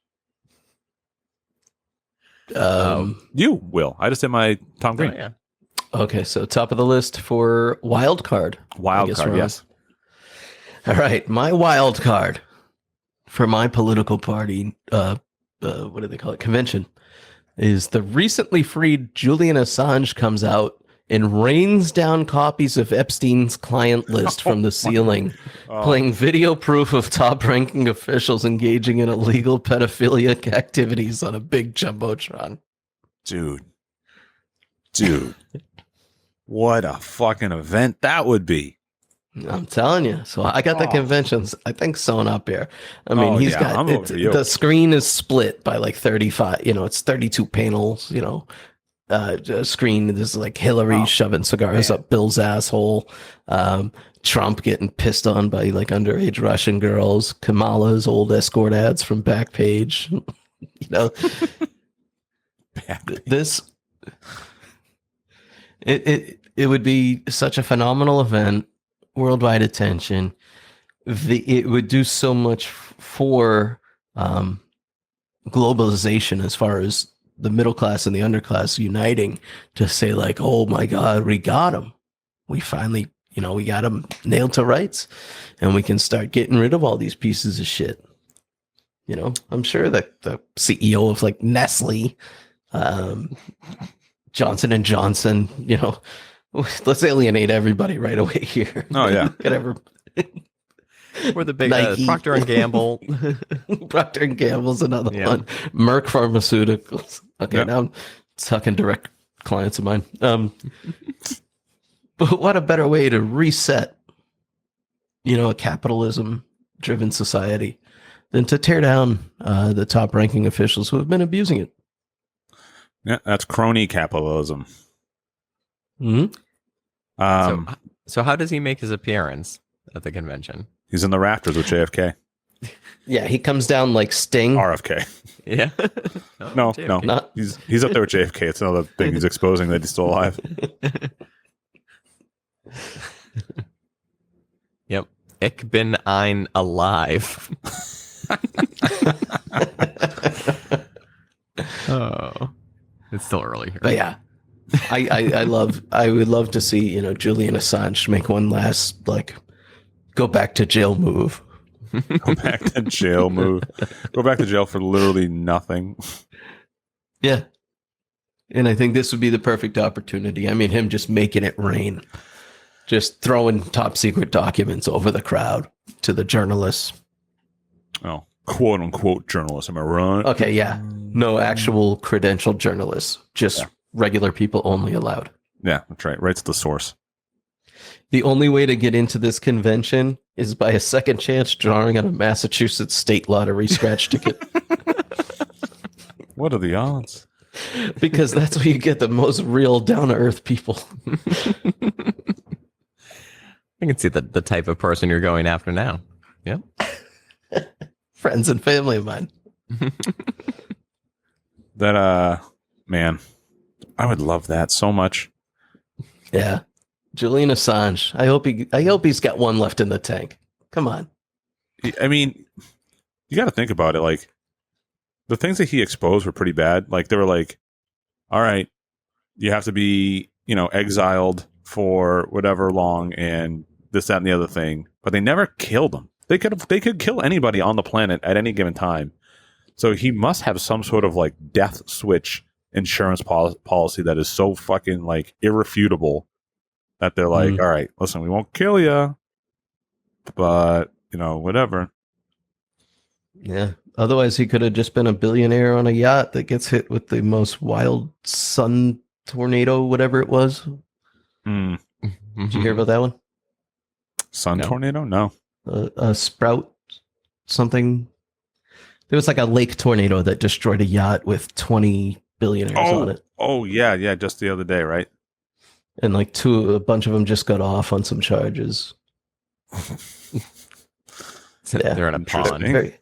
You, Will. I just did my Tom Green. Oh, yeah. Okay, so top of the list for wild card. Wild card, yes. All right, my wild card for my political party, what do they call it? Convention, is the recently freed Julian Assange comes out and rains down copies of Epstein's client list from the ceiling, playing video proof of top-ranking officials engaging in illegal pedophilic activities on a big jumbotron. Dude. What a fucking event that would be. I'm telling you. So I got the conventions, I think, sewn up here. I mean, he's got the screen is split by like 35, it's 32 panels, screen. There's like Hillary shoving cigars up Bill's asshole, Trump getting pissed on by like underage Russian girls, Kamala's old escort ads from Backpage. This it would be such a phenomenal event, worldwide attention. It would do so much for globalization as far as the middle class and the underclass uniting to say like, oh my God, we got him. We finally, we got him nailed to rights, and we can start getting rid of all these pieces of shit. I'm sure that the CEO of like Nestle, Johnson and Johnson, let's alienate everybody right away here. Oh yeah. Whatever. We're the big Procter and Gamble. Procter and Gamble's another one. Merck Pharmaceuticals. Okay, now I'm talking direct clients of mine. But what a better way to reset, a capitalism-driven society than to tear down the top-ranking officials who have been abusing it. Yeah, that's crony capitalism. Mm-hmm. So how does he make his appearance at the convention? He's in the rafters with JFK. Yeah, he comes down like Sting. RFK. Yeah. No, JFK. no. Not- He's up there with JFK. It's another thing he's exposing that he's still alive. Yep. Ich bin ein alive. Oh. It's still early here. But yeah, I would love to see, Julian Assange make one last, like, go back to jail move. Go back to jail move. Go back to jail for literally nothing. Yeah. And I think this would be the perfect opportunity. I mean, him just making it rain, just throwing top secret documents over the crowd to the journalists. Oh, quote unquote journalist. Am I right? Okay, yeah. No actual credentialed journalists, just regular people only allowed. Yeah, that's right. Right to the source. The only way to get into this convention is by a second chance drawing on a Massachusetts state lottery scratch ticket. What are the odds? Because that's where you get the most real down-to-earth people. I can see the type of person you're going after now. Yep. Friends and family of mine. That man, I would love that so much. Yeah. Julian Assange. I hope he's got one left in the tank. Come on. I mean, you got to think about it. Like, the things that he exposed were pretty bad. Like, they were like, all right, you have to be, exiled for whatever long and this, that, and the other thing. But they never killed him. They could kill anybody on the planet at any given time. So he must have some sort of like death switch insurance policy that is so fucking like irrefutable that they're like, all right, listen, we won't kill you, but whatever. Yeah. Otherwise, he could have just been a billionaire on a yacht that gets hit with the most wild sun tornado, whatever it was. Mm. Did you hear about that one? Sun No. tornado? No. A sprout something. There was like a lake tornado that destroyed a yacht with 20 billionaires on it. Oh, yeah. Just the other day, right? And like a bunch of them just got off on some charges. Yeah. They're in a pond. Interesting.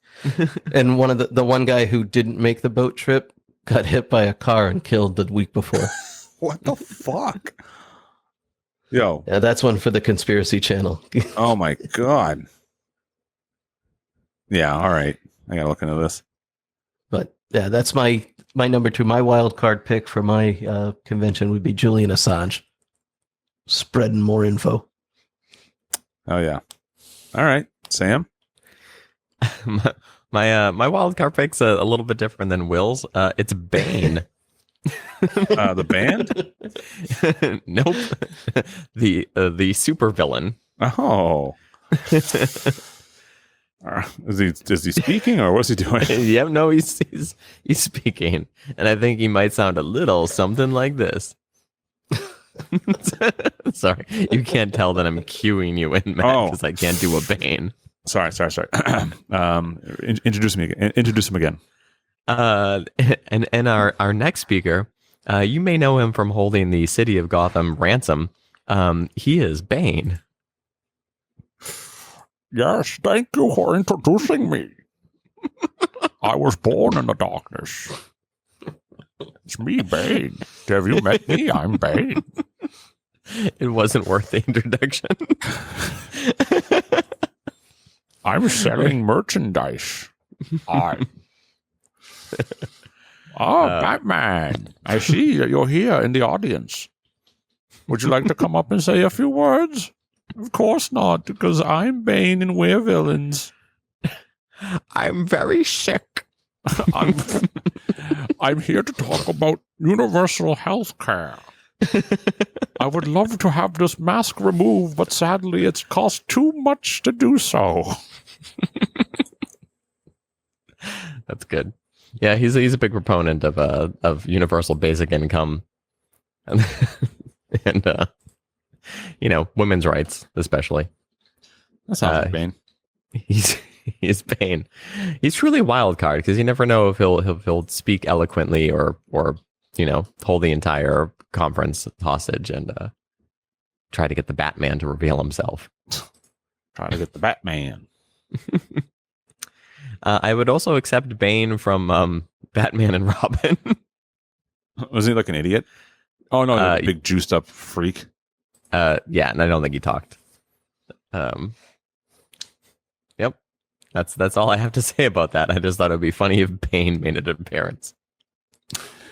And one of the one guy who didn't make the boat trip got hit by a car and killed the week before. What the fuck? Yo. Yeah, that's one for the conspiracy channel. Oh my God. Yeah, all right. I gotta look into this. But yeah, that's my number 2. My wild card pick for my convention would be Julian Assange. Spreading more info. Oh yeah. All right. Sam? My wild card pick's a little bit different than Will's. It's Bane. The band? Nope. The super villain. Oh. Is he speaking or what's he doing? Yeah, no, he's speaking, and I think he might sound a little something like this. Sorry, you can't tell that I'm cueing you in, Matt, because I can't do a Bane. Sorry. Introduce him again. And our next speaker, you may know him from holding the city of Gotham ransom. He is Bane. Yes, thank you for introducing me. I was born in the darkness. It's me, Bane. Have you met me? I'm Bane. It wasn't worth the introduction. I'm selling merchandise. Batman. I see that you're here in the audience. Would you like to come up and say a few words? Of course not, because I'm Bane and we're villains. I'm very sick. I'm here to talk about universal health care. I would love to have this mask removed, but sadly it's cost too much to do so. That's good. Yeah, he's a big proponent of universal basic income, and women's rights especially. That sounds like Bane. He's Bane. He's truly a wild card because you never know if he'll speak eloquently or hold the entire conference hostage and try to get the Batman to reveal himself. Trying to get the Batman. I would also accept Bane from Batman and Robin. Was he like an idiot? Oh no, a big juiced up freak. Yeah, and I don't think he talked. Yep. That's all I have to say about that. I just thought it would be funny if Bane made an appearance.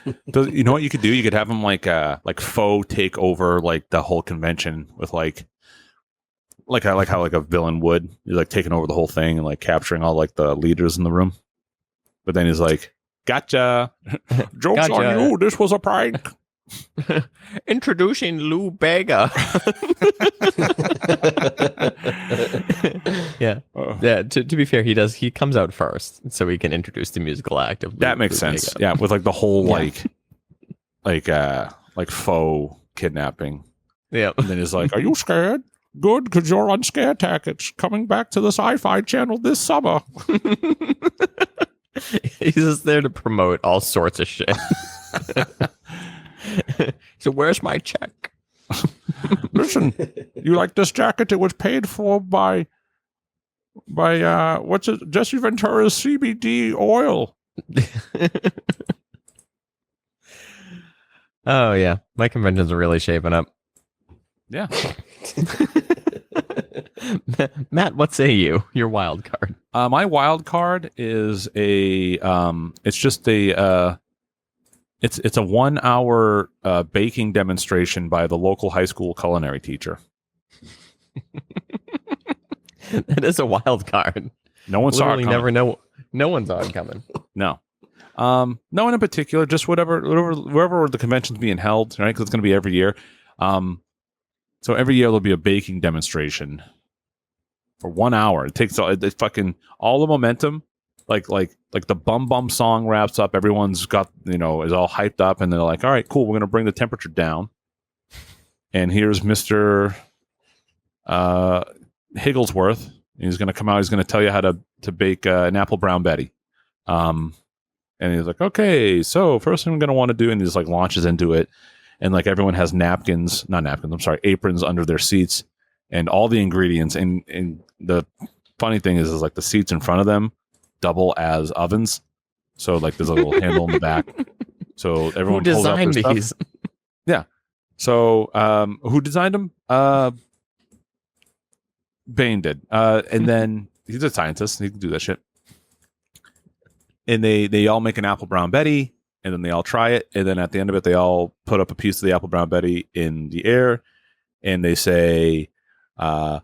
You know what you could do? You could have him like faux take over like the whole convention with like how like a villain would. You're like taking over the whole thing and like capturing all like the leaders in the room. But then he's like, "Gotcha, jokes on you. This was a prank." Introducing Lou Bega. Yeah. Yeah. To be fair, he comes out first, so we can introduce the musical act of Lou, that makes Lou sense. Bega. Yeah, with like the whole like faux kidnapping. Yeah. And then he's like, "Are you scared? Good, because you're on scare tactics. Coming back to the Sci-Fi Channel this summer." He's just there to promote all sorts of shit. So where's my check? Listen, you like this jacket? It was paid for by what's it? Jesse Ventura's CBD oil. Oh yeah, my conventions are really shaping up. Yeah. Matt, what say you? Your wild card. My wild card is it's just a it's a 1 hour baking demonstration by the local high school culinary teacher. That is a wild card. No one saw it coming. Never know. No one saw it coming. No. No one in particular, just wherever the convention's being held, right? Because it's going to be every year. So every year there'll be a baking demonstration for 1 hour. It takes it fucking all the momentum. Like the bum bum song wraps up. Everyone's got, is all hyped up, and they're like, all right, cool. We're going to bring the temperature down. And here's Mr. Higglesworth. He's going to come out. He's going to tell you how to bake an apple brown Betty. And he's like, okay, so first thing I'm going to want to do, and he just like launches into it. And like everyone has aprons under their seats and all the ingredients. And the funny thing is like the seats in front of them double as ovens. So like there's a little handle in the back. So everyone who designed these? Yeah. So who designed them? Bane did. And then he's a scientist. He can do that shit. And they all make an apple brown Betty, and then they all try it, and then at the end of it, they all put up a piece of the apple brown Betty in the air, and they say, "Ziggy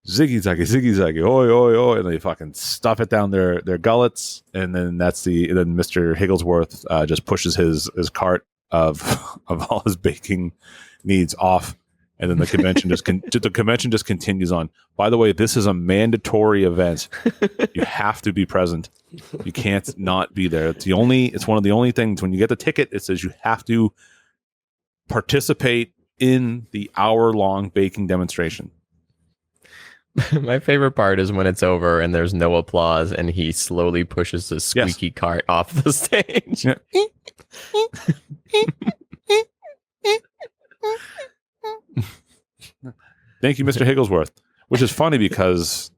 zaggy, ziggy zaggy, oi oi oi," and they fucking stuff it down their gullets, and then then Mr. Higglesworth just pushes his cart of all his baking needs off, and then the convention just continues on. By the way, this is a mandatory event. You have to be present. You can't not be there. It's one of the only things when you get the ticket, it says you have to participate in the hour-long baking demonstration. My favorite part is when it's over and there's no applause and he slowly pushes his squeaky cart off the stage. Yeah. Thank you, Mr. Higglesworth. Which is funny because,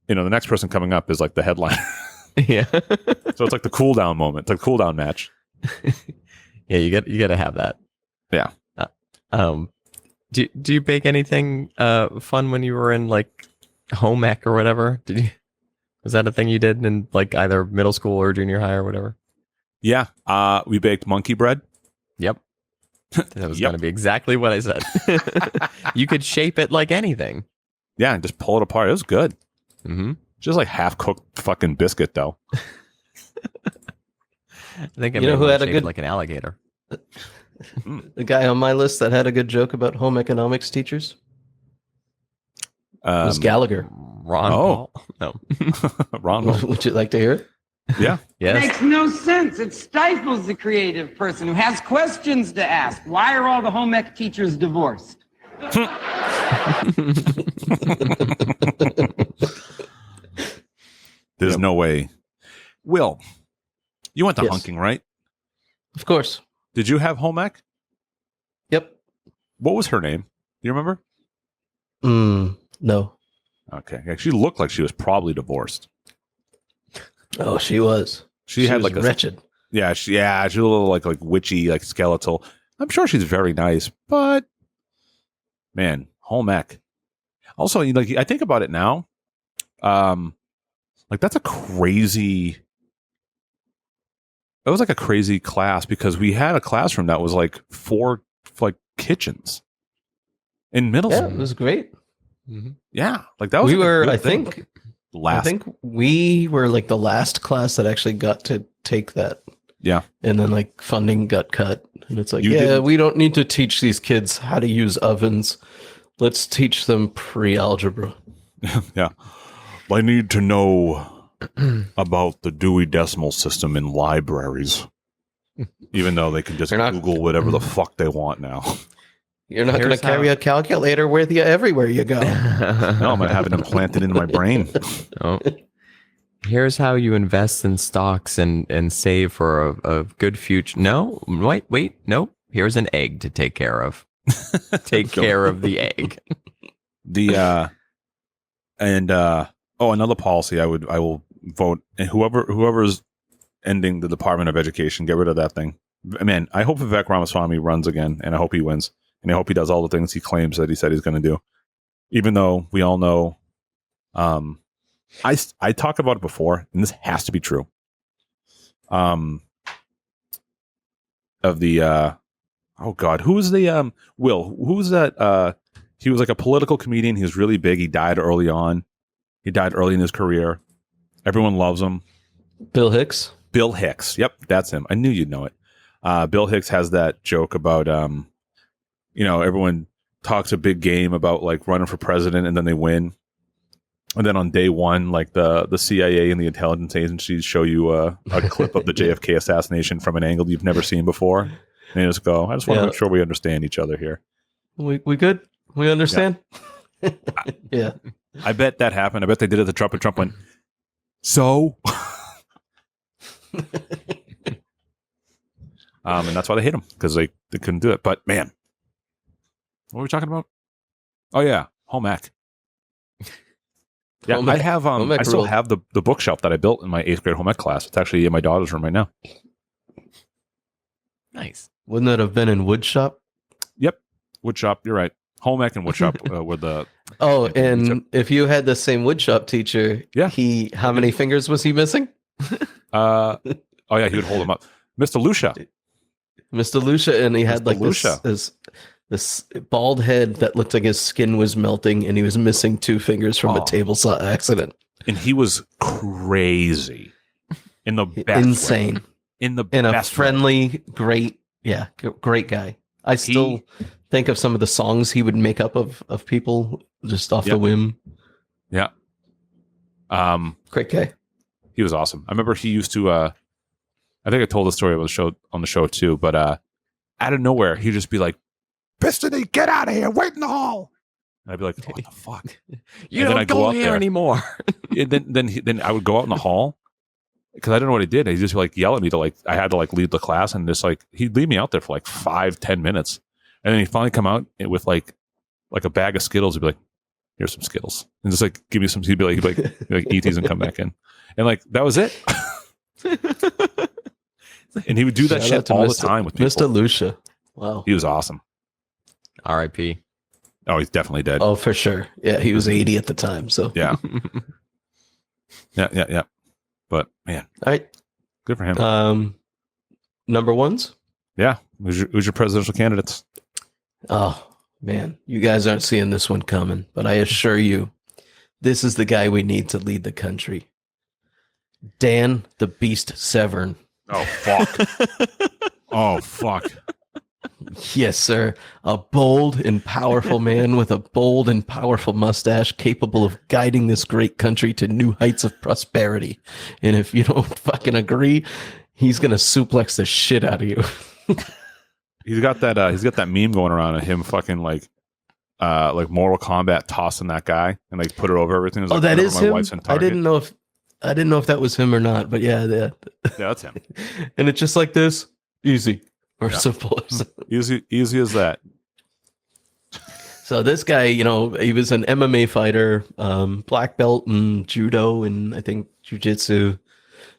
the next person coming up is like the headline. Yeah. So it's like the cool down moment, the cool down match. Yeah, you got to have that. Yeah. Do you bake anything fun when you were in like home ec or whatever? Was that a thing you did in like either middle school or junior high or whatever? Yeah. We baked monkey bread. Yep. That was going to be exactly what I said. You could shape it like anything. Yeah, and just pull it apart. It was good. Mm-hmm. Just like half cooked fucking biscuit though. I think who had a good like an alligator. The guy on my list that had a good joke about home economics teachers was Gallagher. Ron Paul? No. Ron Paul. Would you like to hear it? Yeah. Yes. Makes no sense. It stifles the creative person who has questions to ask. Why are all the home ec teachers divorced? There's no way. Will, you went to Yes. hunking, right? Of course. Did you have home ec? Yep. What was her name? Do you remember? No. Okay. Yeah, she looked like she was probably divorced. Oh, she was. She had was like wretched. she was a little like witchy, like skeletal. I'm sure she's very nice, but man, home ec. Also, like I think about it now, like that's a crazy. That was like a crazy class because we had a classroom that was like 4 like kitchens in middle Yeah, school. it was great. Yeah, like that was. We like a were, good I thing. think, Last. I think we were like the last class that actually got to take that. Yeah. And then like funding got cut. And it's like, You yeah, didn't- we don't need to teach these kids how to use ovens. Let's teach them pre-algebra. Yeah. I need to know about the Dewey Decimal System in libraries. Even though they can just They're not- Google whatever the fuck they want now. You're not going to Here's carry how- a calculator with you everywhere you go. No, I'm going to have it implanted in my brain. Oh. Here's how you invest in stocks and save for a good future. No, wait, no. Here's an egg to take care of. Take care of the egg. Another policy I will vote, and whoever's ending the Department of Education, get rid of that thing. Man, I hope Vivek Ramaswamy runs again, and I hope he wins, and I hope he does all the things he claims that he said he's going to do. Even though we all know, I talked about it before, and this has to be true. Of the oh god, who was the Will? Who was that? He was like a political comedian. He was really big. He died early on. He died early in his career. Everyone loves him. Bill Hicks. Bill Hicks. Yep, that's him. I knew you'd know it. Bill Hicks has that joke about everyone talks a big game about like running for president and then they win. And then on day one, like the CIA and the intelligence agencies show you a clip of the JFK assassination from an angle you've never seen before. And you just go, I just want to make sure we understand each other here. We good? We understand? Yeah. I bet that happened. I bet they did it to Trump, and Trump went, so? And that's why they hit him, because they couldn't do it. But man, what were we talking about? Oh yeah, home ec. Yeah, Home ec- I have. home ec I still rule. have the bookshelf that I built in my 8th grade home ec class. It's actually in my daughter's room right now. Nice. Wouldn't that have been in woodshop? Yep, woodshop. You're right. Home ec and woodshop were the. Oh, and if you had the same woodshop teacher, Yeah. how many fingers was he missing? Oh yeah, he would hold them up, Mr. Lucia. Mr. Lucia, and he had Mr. like Lucia. this bald head that looked like his skin was melting, and he was missing 2 fingers from Oh. a table saw accident. And he was crazy in the best way. Insane. In the And a best way. friendly, great guy. I still think of some of the songs he would make up of people just off the Yep. whim. Yeah. Great guy. He was awesome. I remember he used to. I think I told the story on the show too. But out of nowhere, he'd just be like, "Pistony, get out of here! Wait in the hall." And I'd be like, "What the fuck?" You And then don't I'd go go out here there. anymore. And then I would go out in the hall because I didn't know what he did. He'd just like yell at me to like I had to like lead the class, and just like he'd leave me out there for like 5-10 minutes, and then he'd finally come out with like a bag of Skittles. He'd be like, "Here's some Skittles," and just like give me some. He'd be like eat these and come back in, and like that was it. And he would do that Shout shit out to all Mr. the time with people. Mr. Lucia. Wow. He was awesome. R.I.P. Oh, he's definitely dead. Oh, for sure. Yeah, he was 80 at the time. So Yeah. Yeah. But man, all right. good for him. Number ones. Yeah. Who's your presidential candidates? Oh man, you guys aren't seeing this one coming, but I assure you, this is the guy we need to lead the country. Dan the Beast Severn. Oh fuck. Oh fuck. Yes, sir. A bold and powerful man with a bold and powerful mustache capable of guiding this great country to new heights of prosperity. And if you don't fucking agree, he's going to suplex the shit out of you. He's got that meme going around of him fucking like Mortal Kombat tossing that guy and like put it over everything. It's Oh, like, that whenever is my him? wife's in I didn't Target. know if that was him or not, but yeah. Yeah, that's him. And it's just like this. Easy. Or Yeah. simple. Easy as that. So this guy, he was an MMA fighter, black belt in judo and I think jiu-jitsu.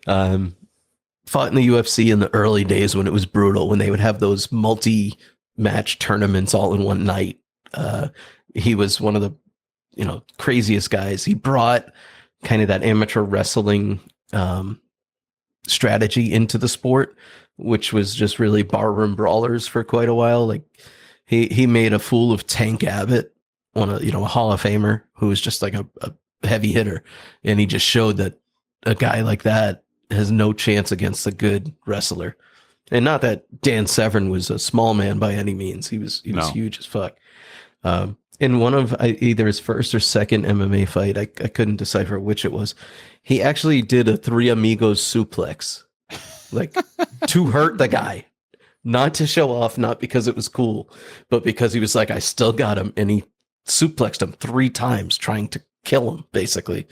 Fought in the UFC in the early days when it was brutal, when they would have those multi-match tournaments all in one night. He was one of the, craziest guys. He brought kind of that amateur wrestling strategy into the sport, which was just really barroom brawlers for quite a while. Like he made a fool of Tank Abbott, a Hall of Famer who was just like a heavy hitter, and he just showed that a guy like that has no chance against a good wrestler. And not that Dan Severn was a small man by any means. He was huge as fuck. In one of either his first or second MMA fight, I couldn't decipher which it was. He actually did a Three Amigos suplex, like to hurt the guy, not to show off, not because it was cool, but because he was like, I still got him. And he suplexed him 3 times trying to kill him, basically.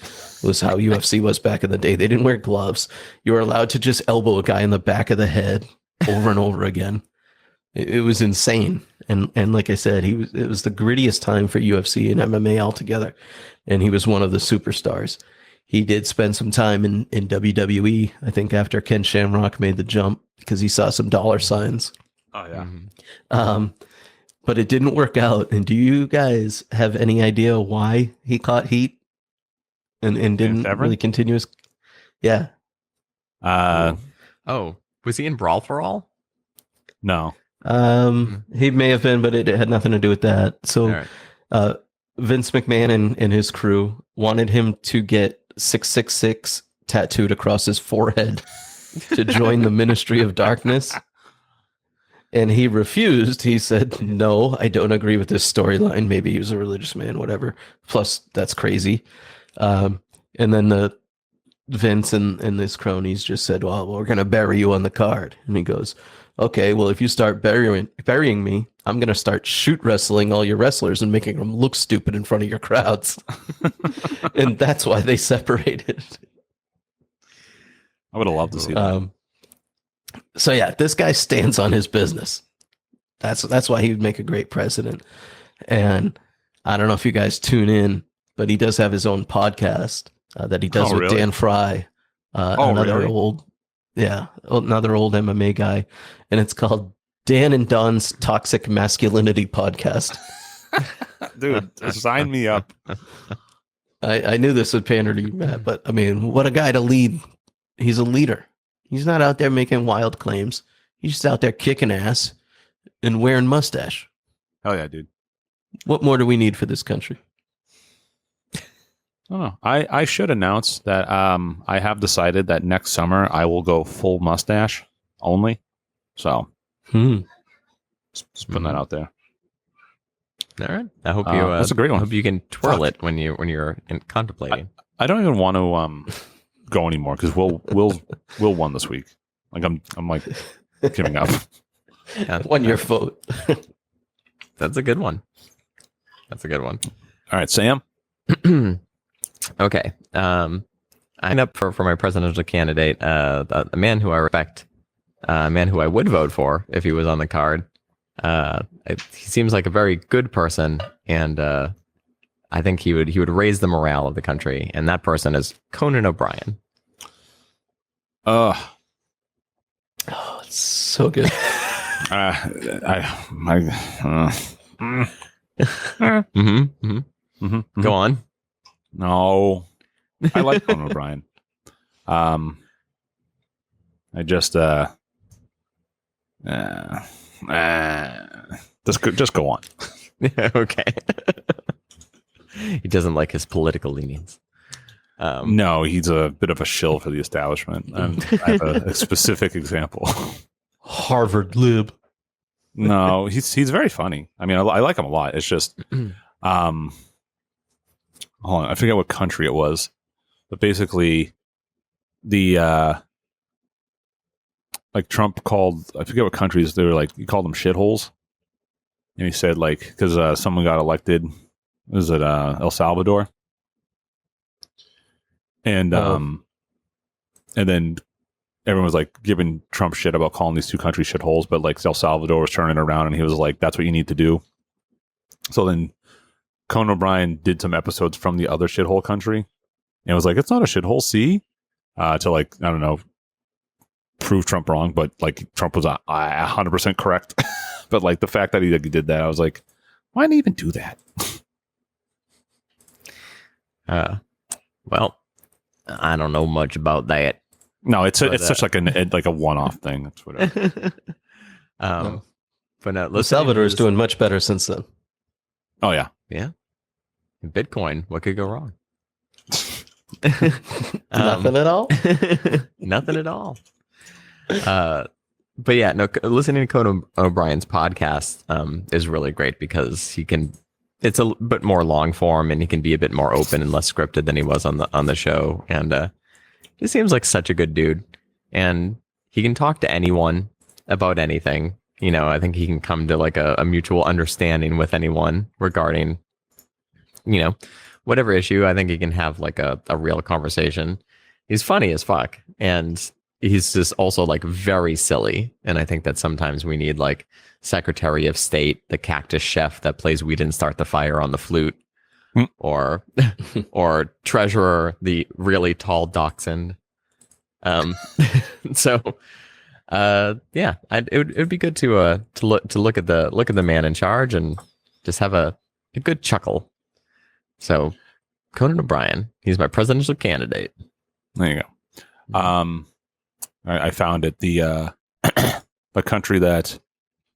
Was how UFC was back in the day. They didn't wear gloves. You were allowed to just elbow a guy in the back of the head over and over again. It was insane. And like I said, it was the grittiest time for UFC and MMA altogether. And he was one of the superstars. He did spend some time in WWE, I think after Ken Shamrock made the jump, because he saw some dollar signs. Oh yeah. But it didn't work out. And do you guys have any idea why he caught heat and didn't really continue his? Yeah. Oh, was he in Brawl for All? No. He may have been, but it had nothing to do with that. So, Right. Vince McMahon and his crew wanted him to get 666 tattooed across his forehead to join the Ministry of Darkness. And he refused. He said, no, I don't agree with this storyline. Maybe he was a religious man, whatever. Plus, that's crazy. And then the Vince and his cronies just said, well, we're going to bury you on the card. And he goes, okay, well, if you start burying me, I'm going to start shoot wrestling all your wrestlers and making them look stupid in front of your crowds. And that's why they separated. I would have loved to see that. So yeah, this guy stands on his business. That's why he would make a great president. And I don't know if you guys tune in, but he does have his own podcast that he does with Dan Fry, another old MMA guy, and it's called Dan and Don's Toxic Masculinity Podcast. Dude, sign me up. I knew this would pander to you, Matt, but I mean, what a guy to lead. He's a leader. He's not out there making wild claims. He's just out there kicking ass and wearing mustache. Hell yeah, dude. What more do we need for this country? I don't know. I should announce that I have decided that next summer I will go full mustache only. So just putting that out there. All right. I hope you. That's a great one. I hope you can twirl it when you're contemplating. I don't even want to go anymore because Will won this week. Like I'm like giving up. Yeah. 1 year vote. That's a good one. That's a good one. All right, Sam. Okay. I'm up for my presidential candidate, a man who I respect, a man who I would vote for if he was on the card. He seems like a very good person, and I think he would raise the morale of the country, and that person is Conan O'Brien. Oh, it's so good. Go on. No, I like Conan O'Brien. I just just go on. Okay. He doesn't like his political leanings. No, he's a bit of a shill for the establishment. And I have a specific example. Harvard lib. No, he's very funny. I mean, I like him a lot. It's just, hold on, I forget what country it was, but basically, the like Trump called, I forget what countries they were like. He called them shitholes, and he said like because someone got elected, was it El Salvador, and then everyone was like giving Trump shit about calling these two countries shitholes, but like El Salvador was turning around and he was like, that's what you need to do. So then Conan O'Brien did some episodes from the other shithole country and was like, it's not a shithole, see? To like, I don't know, prove Trump wrong, but like Trump was 100% correct. But like the fact that he did that, I was like, why did he even do that? Well, I don't know much about that. No, it's such like a one-off thing. That's whatever. No. But no, El Salvador is doing much better since then. Oh yeah. Bitcoin. What could go wrong? Nothing at all. Nothing at all. But yeah, no. Listening to Conan O'Brien's podcast is really great because it's a bit more long form and he can be a bit more open and less scripted than he was on the show. And he seems like such a good dude, and he can talk to anyone about anything. I think he can come to like a mutual understanding with anyone regarding, whatever issue. I think he can have like a real conversation. He's funny as fuck. And he's just also like very silly. And I think that sometimes we need like Secretary of State, the cactus chef that plays We Didn't Start the Fire on the flute, or Treasurer, the really tall dachshund. It would be good to look at the man in charge and just have a good chuckle. So Conan O'Brien, he's my presidential candidate. There you go. I found it. The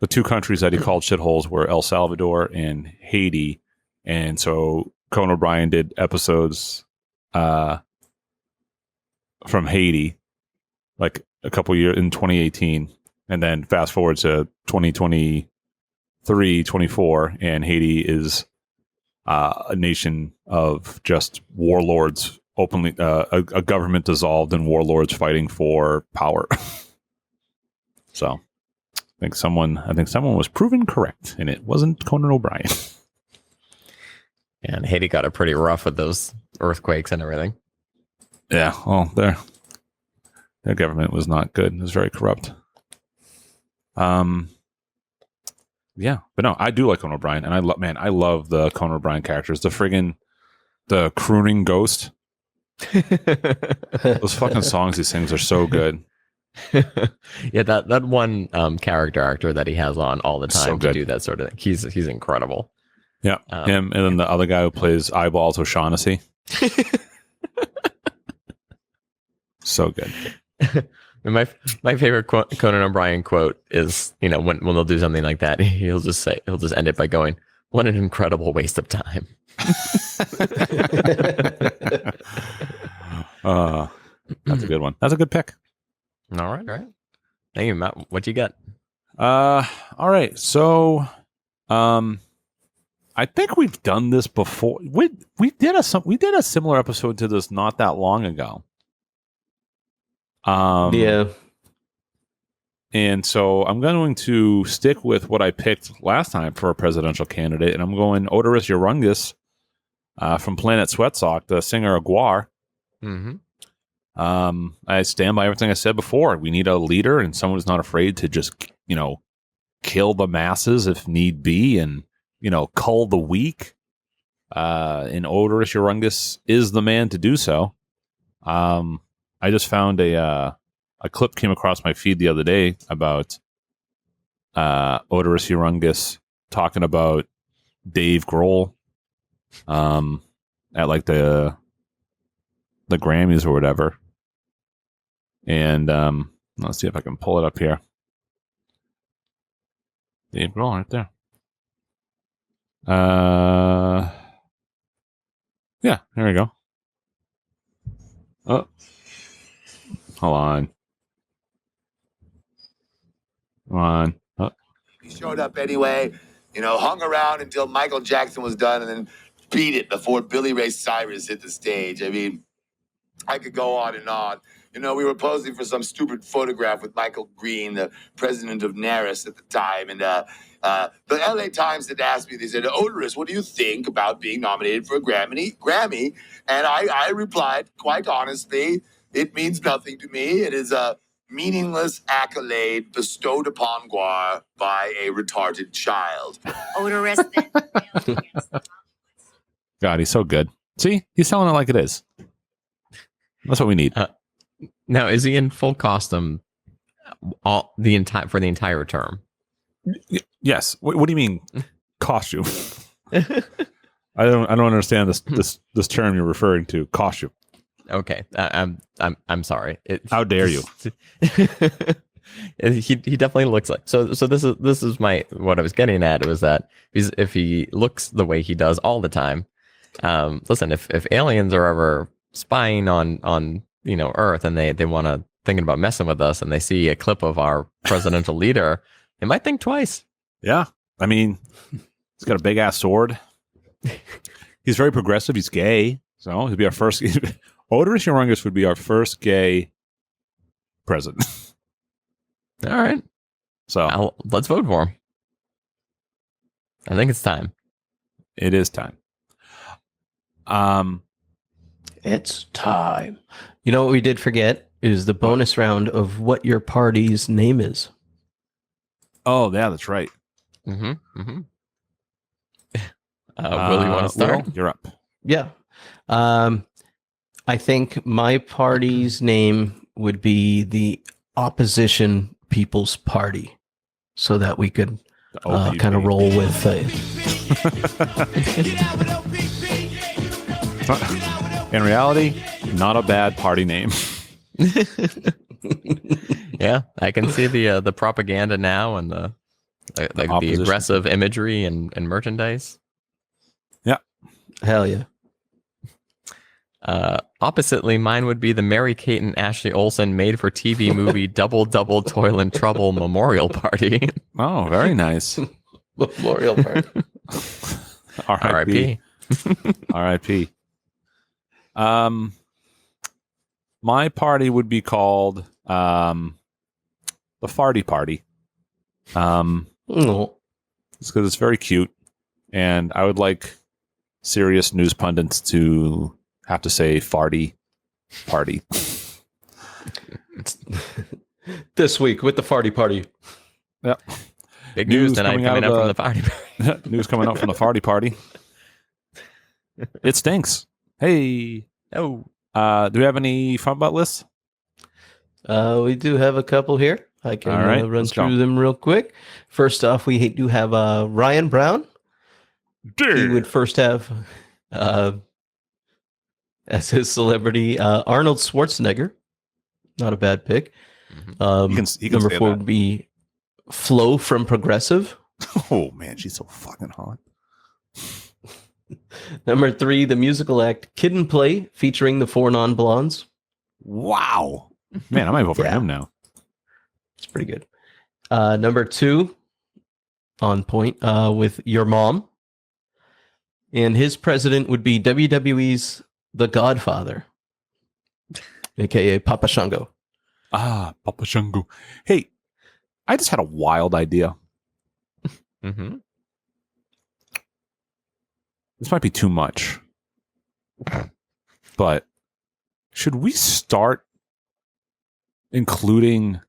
two countries that he called shitholes were El Salvador and Haiti. And so Conan O'Brien did episodes from Haiti, like a couple years in 2018. And then fast forward to 2023, 24, and Haiti is a nation of just warlords, openly a government dissolved and warlords fighting for power. So I think someone was proven correct, and it wasn't Conan O'Brien. And Haiti got it pretty rough with those earthquakes and everything. Yeah, well, their government was not good. It was very corrupt. Yeah, but no, I do like Conan O'Brien, and I love the Conan O'Brien characters. The crooning ghost. Those fucking songs he sings are so good. Yeah, that one character actor that he has on all the time So to good. do that sort of thing. He's incredible. Yeah, him, and then the other guy who plays Eyeballs O'Shaughnessy. So good. And my favorite Conan O'Brien quote is, when they'll do something like that, he'll just end it by going, "What an incredible waste of time." That's a good one. That's a good pick. All right. Thank you, Matt. What you got? All right. So, I think we've done this before. We did a similar episode to this not that long ago. Yeah. And so I'm going to stick with what I picked last time for a presidential candidate, and I'm going Odorous Urungus from Planet Sweatsock, the singer of Guar. Mm-hmm. I stand by everything I said before. We need a leader and someone who's not afraid to just, kill the masses if need be, and cull the weak. And Odorous Urungus is the man to do so. I just found a clip came across my feed the other day about Odorous Urungus talking about Dave Grohl at like the Grammys or whatever. And let's see if I can pull it up here. Dave Grohl right there. Yeah, there we go. Oh, hold on. Come on. Oh. He showed up anyway, hung around until Michael Jackson was done and then beat it before Billy Ray Cyrus hit the stage. I mean, I could go on and on. We were posing for some stupid photograph with Michael Green, the president of NARIS at the time. And the LA Times had asked me, they said, "Odorous, what do you think about being nominated for a Grammy?" And I replied, quite honestly, it means nothing to me. It is a meaningless accolade bestowed upon Guar by a retarded child. Odorous. God, he's so good. See, he's telling it like it is. That's what we need. Now, is he in full costume for the entire term? Yes. What do you mean costume? I don't understand this term you're referring to. Costume. Okay, I'm sorry. How dare you? He definitely looks like so. This is what I was getting at was that if he looks the way he does all the time, listen, if aliens are ever spying on Earth and they want to thinking about messing with us and they see a clip of our presidential leader, they might think twice. Yeah, I mean, he's got a big ass sword. He's very progressive. He's gay, so he'd be our first. Oderus Urungus would be our first gay president. All right, so let's vote for him. I think it's time. It is time. It's time. You know what we did forget is the bonus round of what your party's name is. Oh, yeah, that's right. Mm-hmm. Mm-hmm. Will, you want to start? Will, you're up. Yeah. I think my party's name would be the Opposition People's Party, so that we could kind of roll with In reality, not a bad party name. Yeah, I can see the propaganda now and the aggressive imagery and merchandise. Yeah. Hell yeah. Oppositely, mine would be the Mary Kate and Ashley Olsen made-for-TV movie Double Double Toil and Trouble Memorial Party. Oh, very nice. Memorial Party. R.I.P. R.I.P. My party would be called the Farty Party. It's because it's very cute, and I would like serious news pundits to have to say "farty party." This week with the Farty Party. Yep. Big news tonight coming up from the Farty. News coming up from the Farty Party. It stinks. Hey. Oh. Do we have any fun butt lists? We do have a couple here. I can run through them real quick. First off, we do have Ryan Brown. He would first have as his celebrity Arnold Schwarzenegger. Not a bad pick. He can number 4 would be Flo from Progressive. Oh man, she's so fucking hot. Number 3, the musical act Kid and Play, featuring the 4 Non-Blondes. Wow. Man, I might vote for him now. It's pretty good. Number 2, on point, with Your Mom. And his president would be WWE's The Godfather, a.k.a. Papa Shango. Ah, Papa Shango. Hey, I just had a wild idea. Mm-hmm. This might be too much. But should we start including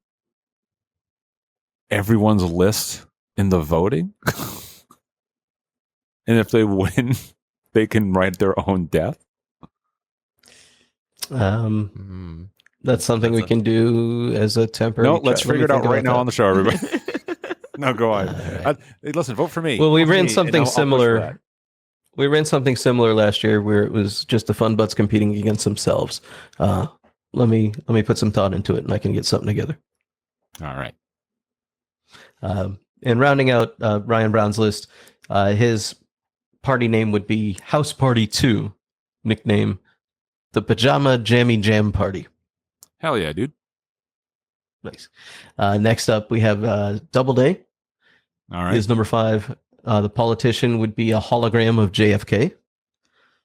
everyone's list in the voting? And if they win, they can write their own death? That's something we can do as a temporary. No, let's figure it out right now on the show, everybody. No, go on. Right. Listen, vote for me. Well, we ran something similar. We ran something similar last year where it was just the fun butts competing against themselves. Let me put some thought into it, and I can get something together. All right. And rounding out Ryan Brown's list, his party name would be House Party 2, nickname the Pajama Jammy Jam Party. Hell yeah, dude. Nice. Next up, we have Doubleday. All right. His number 5, the politician, would be a hologram of JFK.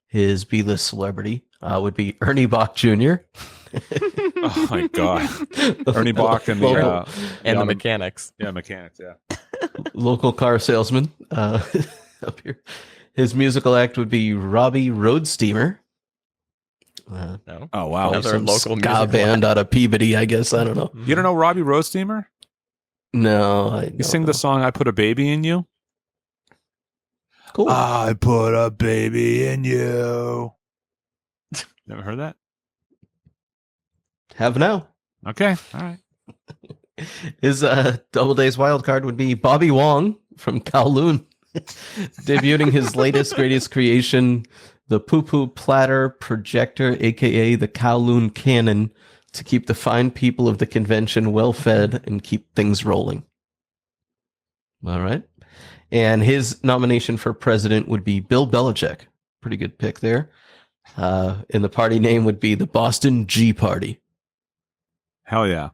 His B-list celebrity would be Ernie Bach Jr. Oh my God. Ernie Bach and the mechanics. Yeah, mechanics, yeah. Local car salesman up here. His musical act would be Robbie Roadsteamer. No. Oh, wow. Another local ska band out of Peabody, I guess. I don't know. You don't know Robbie Roadsteamer? No. You sing the song I Put a Baby in You? Cool. I put a baby in you. Never heard that? Have now. Okay. All right. His Double Days wild card would be Bobby Wong from Kowloon, debuting his latest, greatest creation, the Poo Poo Platter Projector, aka the Kowloon Cannon, to keep the fine people of the convention well fed and keep things rolling. All right. And his nomination for president would be Bill Belichick. Pretty good pick there. And the party name would be the Boston G Party. Hell yeah.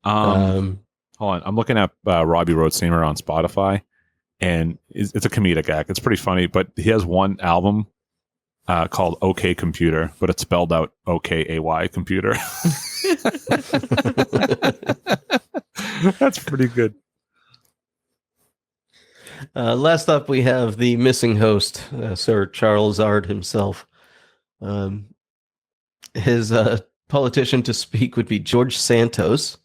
Hold on. I'm looking at Robbie Rhodes-Seymour on Spotify, and it's a comedic act. It's pretty funny, but he has one album called OK Computer, but it's spelled out OKAY Computer. That's pretty good. Last up, we have the missing host, Sir Charles Ard himself. His politician to speak would be George Santos.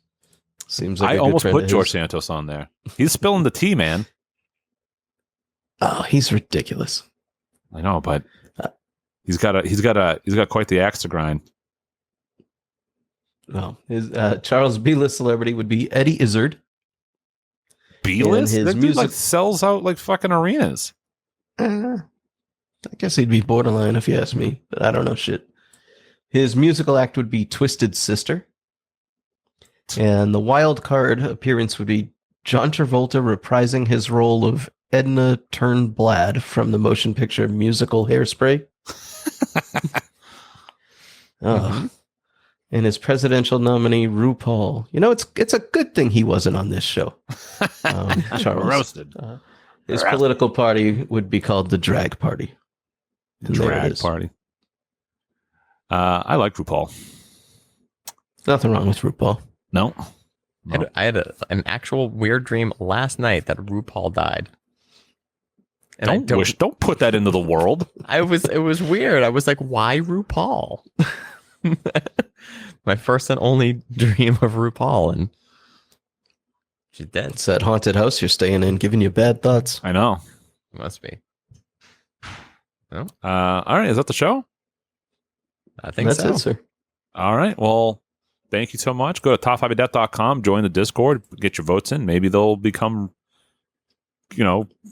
Seems like I a good almost friend put of George his. Santos on there. He's spilling the tea, man. Oh, he's ridiculous. I know, but he's got quite the axe to grind. No, his Charles B-list celebrity would be Eddie Izzard. B-list? His That dude, music like sells out like fucking arenas. I guess he'd be borderline if you ask me, but I don't know shit. His musical act would be Twisted Sister. And the wild card appearance would be John Travolta reprising his role of Edna Turnblad from the motion picture musical Hairspray. And his presidential nominee, RuPaul. You know, it's a good thing he wasn't on this show. Charles. Roasted. His political party would be called the Drag Party. And there it Drag is. party. I like RuPaul. Nothing wrong with RuPaul. No. I had an actual weird dream last night that RuPaul died. And Don't put that into the world. It was weird. I was like, why RuPaul? My first and only dream of RuPaul, and she's dead. It's that haunted house you're staying in, giving you bad thoughts. I know. Must be. No? All right. Is that the show? I think That's so. it, sir. All right. Well, thank you so much. Go to top5death.com, join the Discord, get your votes in. Maybe they'll become,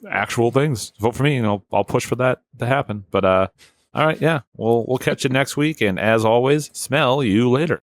actual things. Vote for me, and I'll push for that to happen. But all right, yeah. We'll catch you next week, and as always, smell you later.